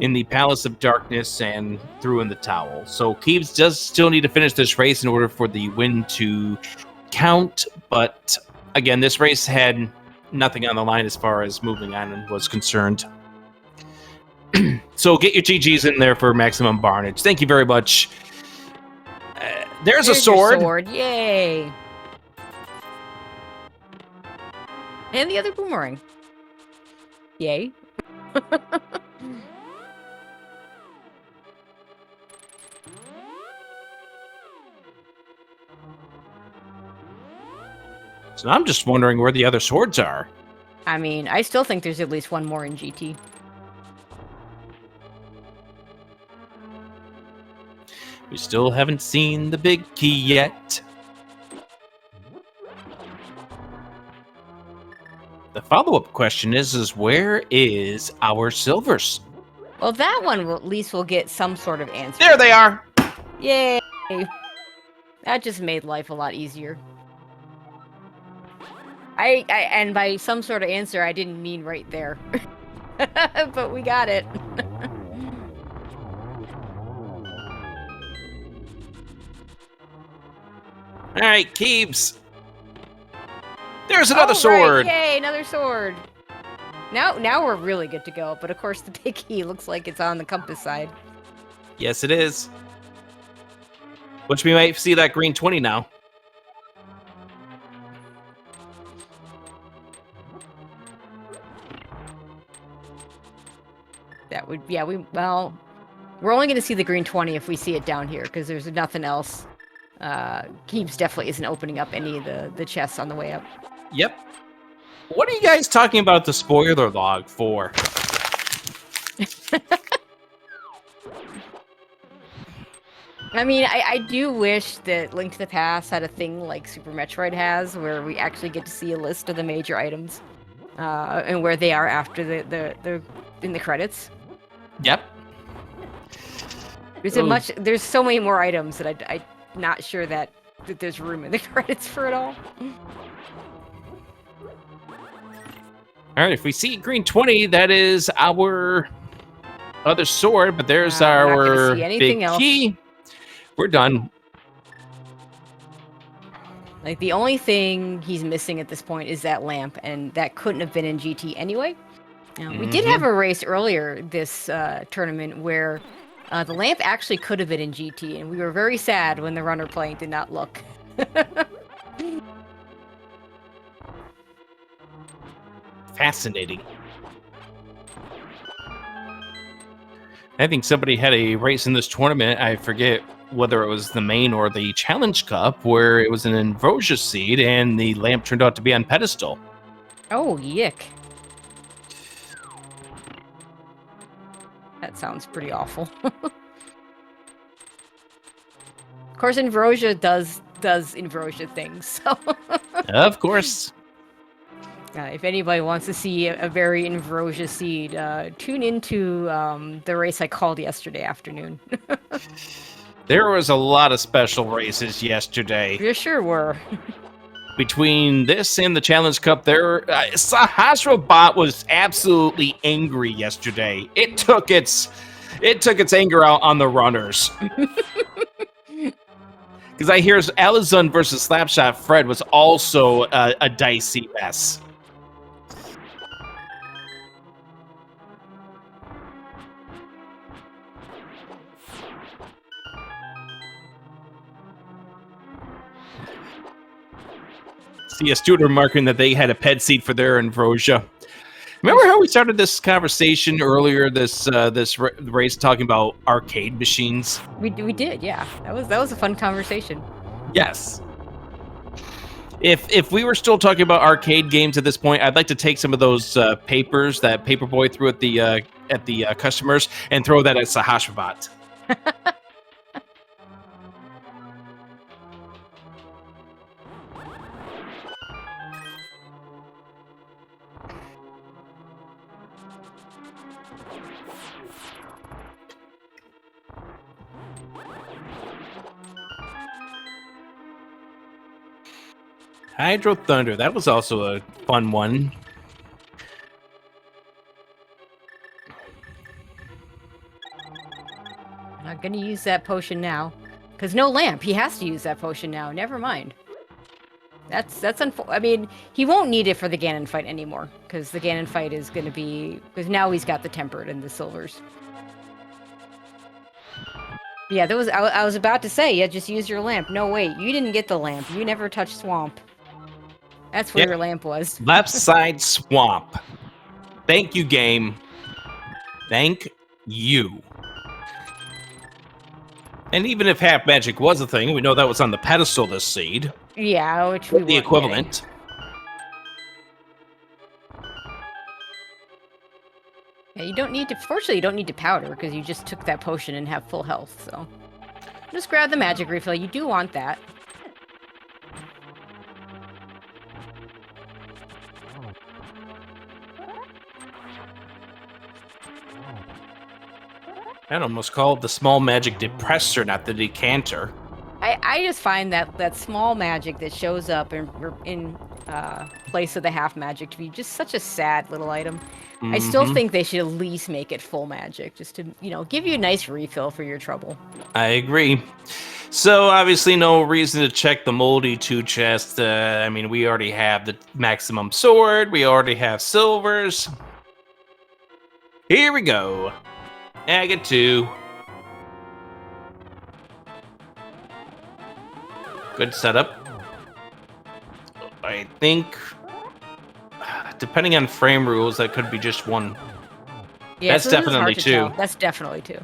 [SPEAKER 1] in the Palace of Darkness and threw in the towel. So Kiebs does still need to finish this race in order for the win to count. But again, this race had nothing on the line as far as moving on was concerned. So get your GGs in there for Maximum Barnage. Thank you very much. There's a sword.
[SPEAKER 2] Yay. And the other boomerang. Yay.
[SPEAKER 1] So I'm just wondering where the other swords are.
[SPEAKER 2] I mean, I still think there's at least one more in GT.
[SPEAKER 1] We still haven't seen the big key yet. The follow-up question is where is our silvers?
[SPEAKER 2] Well, that one at least will get some sort of answer.
[SPEAKER 1] There they are!
[SPEAKER 2] Yay! That just made life a lot easier. I and by some sort of answer, I didn't mean right there. But we got it.
[SPEAKER 1] All right, Kiebs. There's another sword.
[SPEAKER 2] Right. Yay, another sword. Now we're really good to go. But of course, the big key looks like it's on the compass side.
[SPEAKER 1] Yes, it is. Which we might see that green 20 now.
[SPEAKER 2] That would, yeah, well, we're only going to see the green 20 if we see it down here, because there's nothing else. Kiebs definitely isn't opening up any of the chests on the way up.
[SPEAKER 1] Yep. What are you guys talking about the spoiler log for?
[SPEAKER 2] I mean, I do wish that Link to the Past had a thing like Super Metroid has, where we actually get to see a list of the major items, and where they are after the in the credits.
[SPEAKER 1] Yep.
[SPEAKER 2] There's so many more items that I'm not sure that there's room in the credits for it all.
[SPEAKER 1] All right, if we see green 20, that is our other sword, but there's our big key. We're done.
[SPEAKER 2] Like, the only thing he's missing at this point is that lamp, and that couldn't have been in GT anyway. We did have a race earlier this tournament where the lamp actually could have been in GT, and we were very sad when the runner playing did not look.
[SPEAKER 1] Fascinating. I think somebody had a race in this tournament. I forget whether it was the main or the Challenge Cup, where it was an Ambrosia seed, and the lamp turned out to be on pedestal.
[SPEAKER 2] Oh, yick. That sounds pretty awful. Of course, Ambrosia does Ambrosia things, so...
[SPEAKER 1] Of course.
[SPEAKER 2] If anybody wants to see a very Ambrosia seed, tune into the race I called yesterday afternoon.
[SPEAKER 1] There was a lot of special races yesterday.
[SPEAKER 2] There sure were.
[SPEAKER 1] Between this and the Challenge Cup, Sahasra Bot was absolutely angry yesterday. It took its anger out on the runners. Because I hear Alizun versus Slapshot Fred was also a dicey mess. See a student remarking that they had a ped seat for their Ambrosia. Remember how we started this conversation earlier, this race, talking about arcade machines?
[SPEAKER 2] We did, yeah. That was a fun conversation.
[SPEAKER 1] Yes. If we were still talking about arcade games at this point, I'd like to take some of those papers that Paperboy threw at the customers and throw that at Sahasrabat. Hydro Thunder. That was also a fun one.
[SPEAKER 2] I'm not gonna use that potion now. Because no lamp. He has to use that potion now. Never mind. That's I mean, he won't need it for the Ganon fight anymore. Because the Ganon fight is gonna be... Because now he's got the tempered and the silvers. Yeah, that was... I was about to say, yeah, just use your lamp. No, wait. You didn't get the lamp. You never touched Swamp. That's where your lamp was.
[SPEAKER 1] Left side swamp. Thank you, game. Thank you. And even if half magic was a thing, we know that was on the pedestal this seed.
[SPEAKER 2] Yeah, which we
[SPEAKER 1] the equivalent.
[SPEAKER 2] Yeah, you don't need to... Fortunately, you don't need to powder, because you just took that potion and have full health, so... Just grab the magic refill. You do want that.
[SPEAKER 1] I'd almost call it the small magic depressor, not the decanter.
[SPEAKER 2] I just find that small magic that shows up in place of the half magic to be just such a sad little item. I still think they should at least make it full magic, just to, you know, give you a nice refill for your trouble.
[SPEAKER 1] I agree. So, obviously, no reason to check the Moldy 2 chest. I mean, we already have the maximum sword. We already have silvers. Here we go. Agate 2. Good setup. I think, depending on frame rules, that could be just one.
[SPEAKER 2] Yeah,
[SPEAKER 1] that's
[SPEAKER 2] so
[SPEAKER 1] definitely 2.
[SPEAKER 2] Tell. That's definitely 2.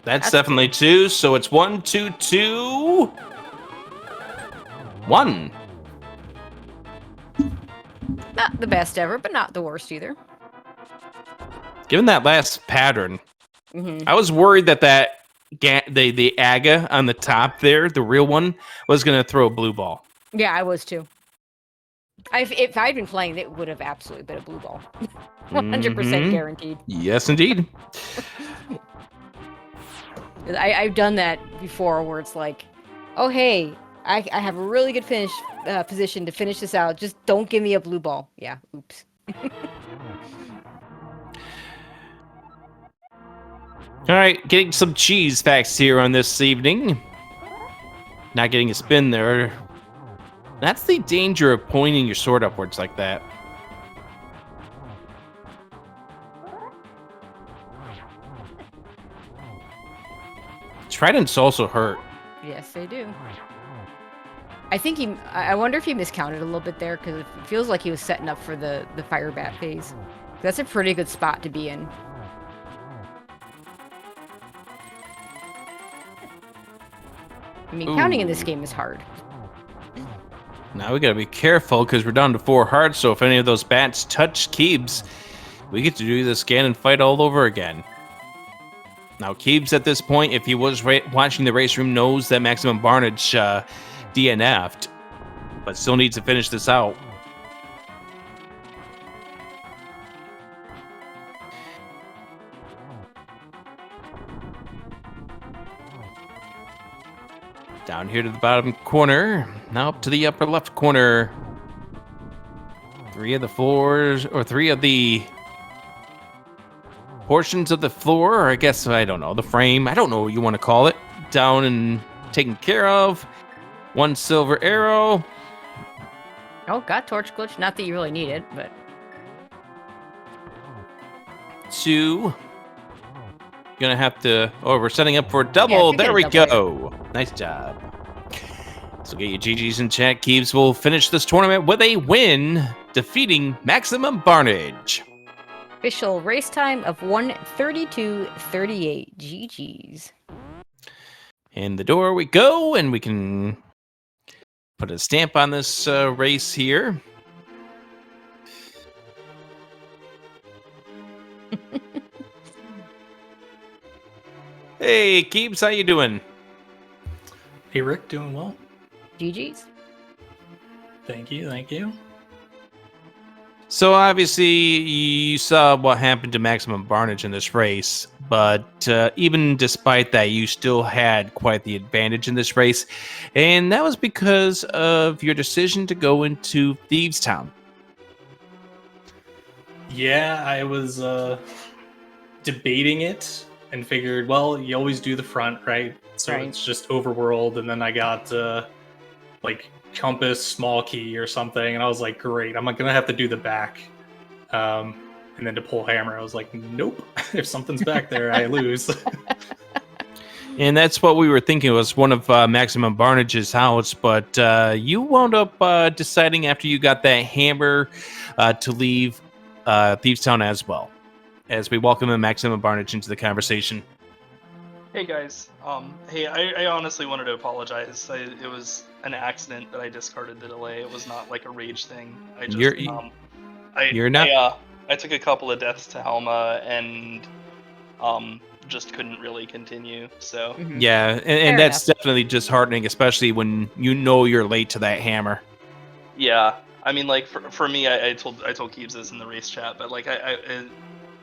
[SPEAKER 1] That's definitely 2. So it's 1, 2, 2, 1.
[SPEAKER 2] Not the best ever, but not the worst either.
[SPEAKER 1] Given that last pattern, I was worried that the Aga on the top there, the real one, was going to throw a blue ball.
[SPEAKER 2] Yeah, I was too. If I'd been playing, it would have absolutely been a blue ball. 100% guaranteed.
[SPEAKER 1] Yes, indeed.
[SPEAKER 2] I've done that before where it's like, oh, hey, I have a really good position to finish this out. Just don't give me a blue ball. Yeah, oops.
[SPEAKER 1] All right, getting some cheese facts here on this evening. Not getting a spin there. That's the danger of pointing your sword upwards like that. Tridents also hurt.
[SPEAKER 2] Yes, they do. I think I wonder if he miscounted a little bit there, because it feels like he was setting up for the fire bat phase. That's a pretty good spot to be in. I mean, counting in this game is hard.
[SPEAKER 1] Now we gotta be careful, because we're down to 4 hearts, so if any of those bats touch Kiebs, we get to do this Ganon fight all over again. Now, Kiebs at this point, if he was watching the race room, knows that Maximum Barnage DNF'd, but still needs to finish this out. Down here to the bottom corner, now up to the upper left corner. 3 of the floors, or 3 of the portions of the floor, or I guess, I don't know, the frame, I don't know what you want to call it, down and taken care of. 1 silver arrow.
[SPEAKER 2] Oh, got torch glitch. Not that you really need it, but...
[SPEAKER 1] 2. Gonna have to... Oh, we're setting up for a double.
[SPEAKER 2] Yeah,
[SPEAKER 1] there we go. Nice job. So get your GGs in chat. Kiebs will finish this tournament with a win, defeating Maximum Barnage.
[SPEAKER 2] Official race time of 1:32:38. GGs.
[SPEAKER 1] And the door we go, and we can put a stamp on this race here. Hey, Kiebs, how you doing?
[SPEAKER 3] Hey, Rick, doing well.
[SPEAKER 2] GGs.
[SPEAKER 3] Thank you, thank you.
[SPEAKER 1] So obviously you saw what happened to Maximum Barnage in this race. But even despite that, you still had quite the advantage in this race. And that was because of your decision to go into Thieves Town.
[SPEAKER 3] Yeah, I was debating it and figured, well, you always do the front, right? So
[SPEAKER 2] Right.
[SPEAKER 3] it's just overworld, and then I got like compass, small key, or something, and I was like, great, I'm gonna have to do the back. And then to pull hammer, I was like, nope. If something's back there, I lose.
[SPEAKER 1] And that's what we were thinking was one of Maximum Barnage's house. But you wound up deciding after you got that hammer to leave Thieves Town as well. As we welcome in Maximum Barnage into the conversation.
[SPEAKER 4] Hey guys, hey, I honestly wanted to apologize. It was an accident that I discarded the delay. It was not like a rage thing. I just,
[SPEAKER 1] You're not.
[SPEAKER 4] I took a couple of deaths to Helma and just couldn't really continue. So
[SPEAKER 1] Yeah, and that's definitely disheartening, especially when you know you're late to that hammer.
[SPEAKER 4] yeah, I mean, like for me, I told Kiebs this in the race chat, but like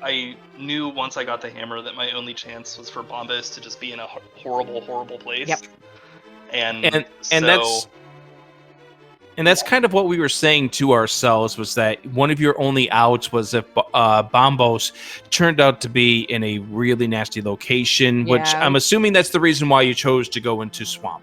[SPEAKER 4] I knew once I got the hammer that my only chance was for Bombos to just be in a horrible place.
[SPEAKER 2] Yep.
[SPEAKER 1] And that's kind of what we were saying to ourselves, was that one of your only outs was if Bombos turned out to be in a really nasty location, which
[SPEAKER 2] Yeah.
[SPEAKER 1] I'm assuming that's the reason why you chose to go into Swamp.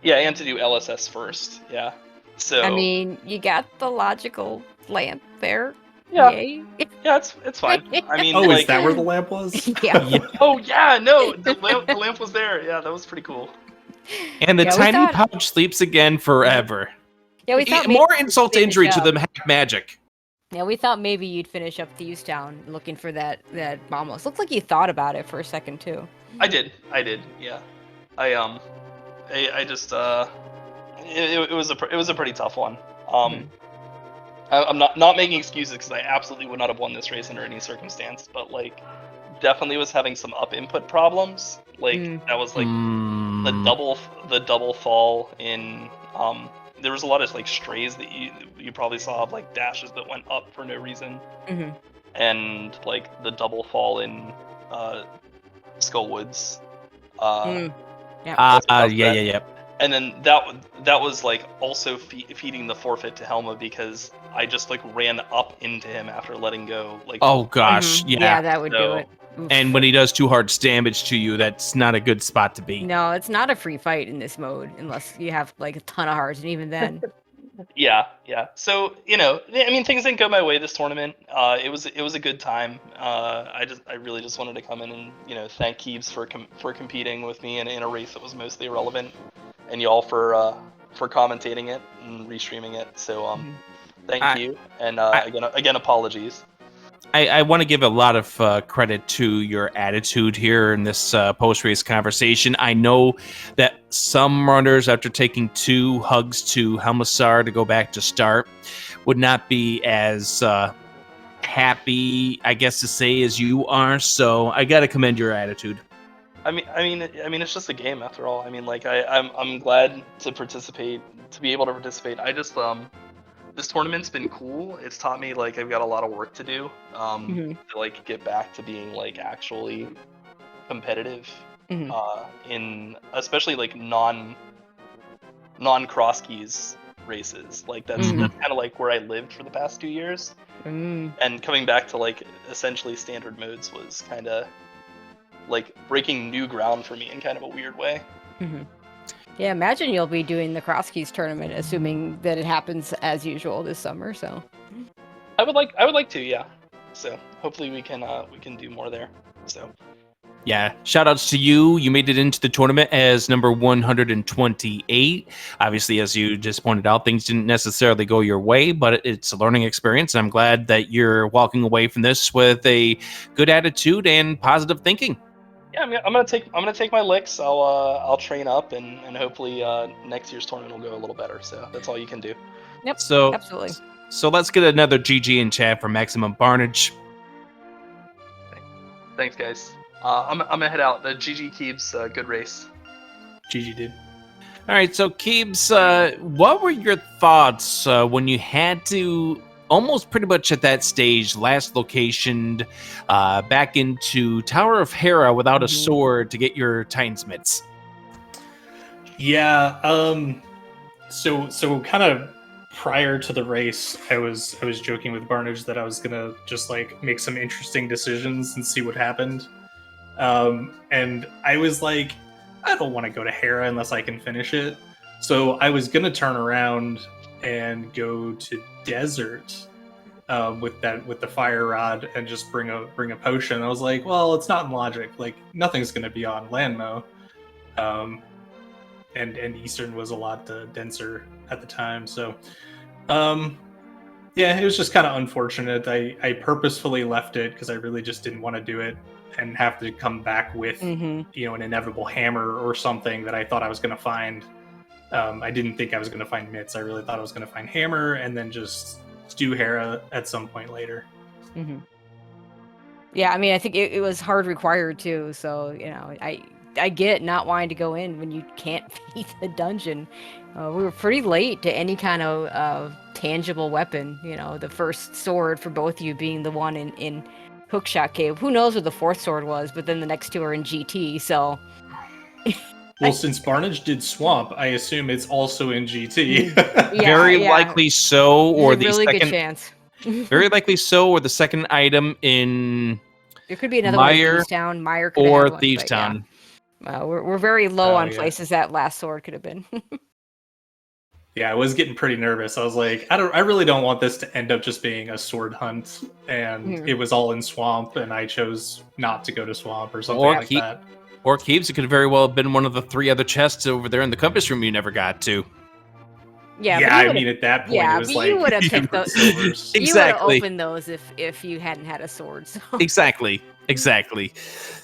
[SPEAKER 4] Yeah, and to do LSS first. Yeah. So
[SPEAKER 2] I mean, you got the logical lamp there.
[SPEAKER 4] Yeah.
[SPEAKER 2] Yay.
[SPEAKER 4] yeah, it's fine. I mean,
[SPEAKER 3] Oh,
[SPEAKER 4] like,
[SPEAKER 3] is that where the lamp was?
[SPEAKER 2] Yeah.
[SPEAKER 4] oh yeah, no, the lamp was there. Yeah, that was pretty cool.
[SPEAKER 1] And the
[SPEAKER 2] Yeah, we
[SPEAKER 1] tiny
[SPEAKER 2] thought-
[SPEAKER 1] pouch sleeps again forever.
[SPEAKER 2] Yeah, we thought
[SPEAKER 1] More
[SPEAKER 2] maybe
[SPEAKER 1] insult to
[SPEAKER 2] you'd
[SPEAKER 1] injury
[SPEAKER 2] finish
[SPEAKER 1] to
[SPEAKER 2] up.
[SPEAKER 1] them half magic.
[SPEAKER 2] Yeah, we thought maybe you'd finish up Thieves Town looking for that Bombos. Looked like you thought about it for a second too.
[SPEAKER 4] I did. Yeah. I just it was a pretty tough one. I'm not making excuses because I absolutely would not have won this race under any circumstance, but like definitely was having some up input problems. Like that was like the double fall in there was a lot of like strays that you probably saw of like dashes that went up for no reason. And like the double fall in Skull Woods.
[SPEAKER 1] Yeah.
[SPEAKER 4] And then that was like also feeding the forfeit to Helma because I just like ran up into him after letting go. Like,
[SPEAKER 1] Oh gosh,
[SPEAKER 2] Yeah, that would do
[SPEAKER 4] So-
[SPEAKER 2] it. Oof.
[SPEAKER 1] And when he does too hard damage to you, that's not a good spot to be.
[SPEAKER 2] No, it's not a free fight in this mode unless you have like a ton of hearts, and even then.
[SPEAKER 4] yeah. So I mean, things didn't go my way this tournament. It was a good time. I really just wanted to come in and thank Kiebs for competing with me in a race that was mostly irrelevant, and y'all for commentating it and restreaming it. So thank you, and again apologies.
[SPEAKER 1] I want to give a lot of credit to your attitude here in this post-race conversation. I know that some runners, after taking 2 hugs to Helmasar to go back to start, would not be as happy, I guess to say, as you are. So I got to commend your attitude.
[SPEAKER 4] I mean, it's just a game after all. I mean, like I'm glad to participate, to be able to participate. I just this tournament's been cool. It's taught me like I've got a lot of work to do to like get back to being like actually competitive in especially like non cross keys races. Like that's kind of like where I lived for the past 2 years. And coming back to like essentially standard modes was kind of like breaking new ground for me in kind of a weird way.
[SPEAKER 2] Yeah, imagine you'll be doing the Cross Keys tournament, assuming that it happens as usual this summer. So
[SPEAKER 4] I would like to, yeah. So hopefully we can do more there. So
[SPEAKER 1] Yeah, shout outs to you. You made it into the tournament as number 128. Obviously, as you just pointed out, things didn't necessarily go your way, but it's a learning experience. I'm glad that you're walking away from this with a good attitude and positive thinking.
[SPEAKER 4] yeah, I'm gonna take my licks. I'll train up and hopefully next year's tournament will go a little better. So that's all you can do.
[SPEAKER 2] yep,
[SPEAKER 1] So
[SPEAKER 2] absolutely.
[SPEAKER 1] So let's get another GG in chat for Maximum Barnage.
[SPEAKER 4] Thanks, guys. I'm gonna head out. The GG Kiebs, good race.
[SPEAKER 3] GG, dude.
[SPEAKER 1] All right, so Kiebs, what were your thoughts when you had to almost pretty much at that stage, last locationed back into Tower of Hera without a sword to get your Titan's mitts.
[SPEAKER 3] Yeah. So kind of prior to the race, I was joking with Barnage that I was gonna just like make some interesting decisions and see what happened. And I was like, I don't want to go to Hera unless I can finish it. So I was gonna turn around and go to Desert with the fire rod and just bring a potion. I was like, well, it's not in logic. Like nothing's gonna be on Landmo. And Eastern was a lot denser at the time. So, yeah, it was just kind of unfortunate. I purposefully left it because I really just didn't want to do it and have to come back with an inevitable hammer or something that I thought I was going to find. I didn't think I was going to find mitts. I really thought I was going to find hammer and then just do Hera at some point later.
[SPEAKER 2] Yeah, I mean, I think it was hard required too. So I get not wanting to go in when you can't beat the dungeon. We were pretty late to any kind of tangible weapon. The first sword for both of you being the one in Hookshot Cave. Who knows what the fourth sword was, but then the next two are in GT, so...
[SPEAKER 3] Well, since Barnage did Swamp, I assume it's also in GT.
[SPEAKER 1] Very likely so, or
[SPEAKER 2] There's a
[SPEAKER 1] the
[SPEAKER 2] really
[SPEAKER 1] second...
[SPEAKER 2] good chance.
[SPEAKER 1] Very likely so, or the second item in...
[SPEAKER 2] There could be another one in Thievestown. Meyer could
[SPEAKER 1] or
[SPEAKER 2] have one,
[SPEAKER 1] Thievestown.
[SPEAKER 2] Yeah. We're very low on places that last sword could have been.
[SPEAKER 3] Yeah, I was getting pretty nervous. I was like, I really don't want this to end up just being a sword hunt, and it was all in Swamp, and I chose not to go to Swamp or something like that.
[SPEAKER 1] Or Kiebs, it could have very well been one of the 3 other chests over there in the compass room you never got to.
[SPEAKER 2] Yeah,
[SPEAKER 3] I mean, at that point, it was like
[SPEAKER 2] you would have picked those.
[SPEAKER 1] Exactly.
[SPEAKER 2] You would have opened those if you hadn't had a sword. So.
[SPEAKER 1] Exactly.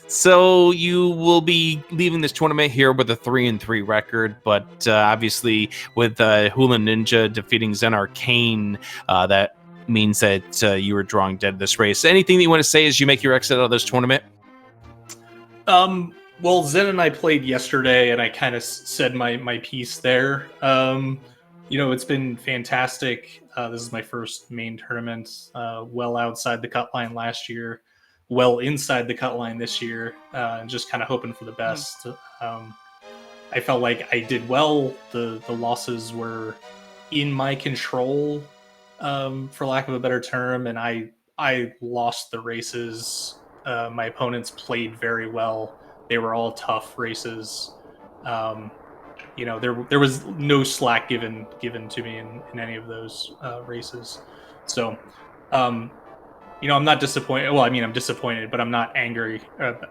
[SPEAKER 1] So you will be leaving this tournament here with a 3-3 record, but obviously with Hula Ninja defeating Zen Arcane, that means that you were drawing dead this race. Anything that you want to say as you make your exit out of this tournament?
[SPEAKER 3] Well, Zen and I played yesterday, and I kind of said my piece there. It's been fantastic. This is my first main tournament, well outside the cut line last year, well inside the cut line this year, and just kind of hoping for the best. I felt like I did well. The losses were in my control, for lack of a better term, and I lost the races. My opponents played very well. They were all tough races. There was no slack given to me in any of those races. So, I'm not disappointed. Well, I mean, I'm disappointed, but I'm not angry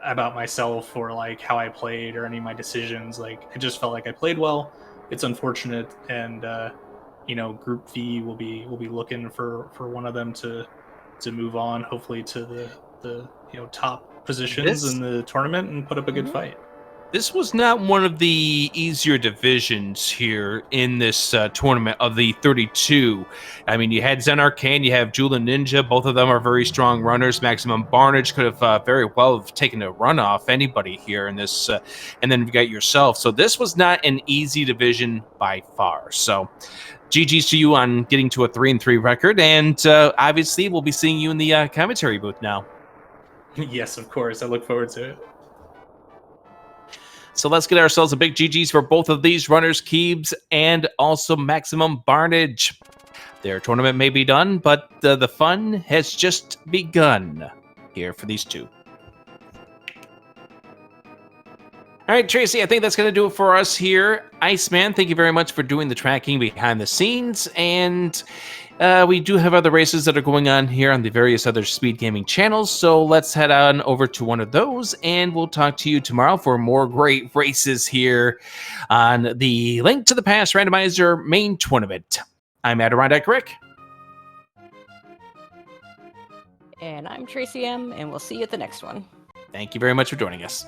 [SPEAKER 3] about myself or like how I played or any of my decisions. Like, I just felt like I played well. It's unfortunate, and Group V will be looking for one of them to move on, hopefully to the top positions in the tournament and put up a good fight.
[SPEAKER 1] This was not one of the easier divisions here in this tournament of the 32. I mean, you had Zen Arcane, you have Jula Ninja. Both of them are very strong runners. Maximum Barnage could have very well have taken a run off anybody here in this. And then you've got yourself. So this was not an easy division by far. So GG's to you on getting to a 3-3 record. And obviously, we'll be seeing you in the commentary booth now.
[SPEAKER 3] Yes, of course. I look forward to it.
[SPEAKER 1] So let's get ourselves a big GG's for both of these runners, Kiebs and also Maximum Barnage. Their tournament may be done, but the fun has just begun here for these two. All right, Tracy, I think that's going to do it for us here. Iceman, thank you very much for doing the tracking behind the scenes. And we do have other races that are going on here on the various other Speed Gaming channels. So let's head on over to one of those, and we'll talk to you tomorrow for more great races here on the Link to the Past Randomizer main tournament. I'm Adirondack Rick.
[SPEAKER 2] And I'm Tracy M, and we'll see you at the next one.
[SPEAKER 1] Thank you very much for joining us.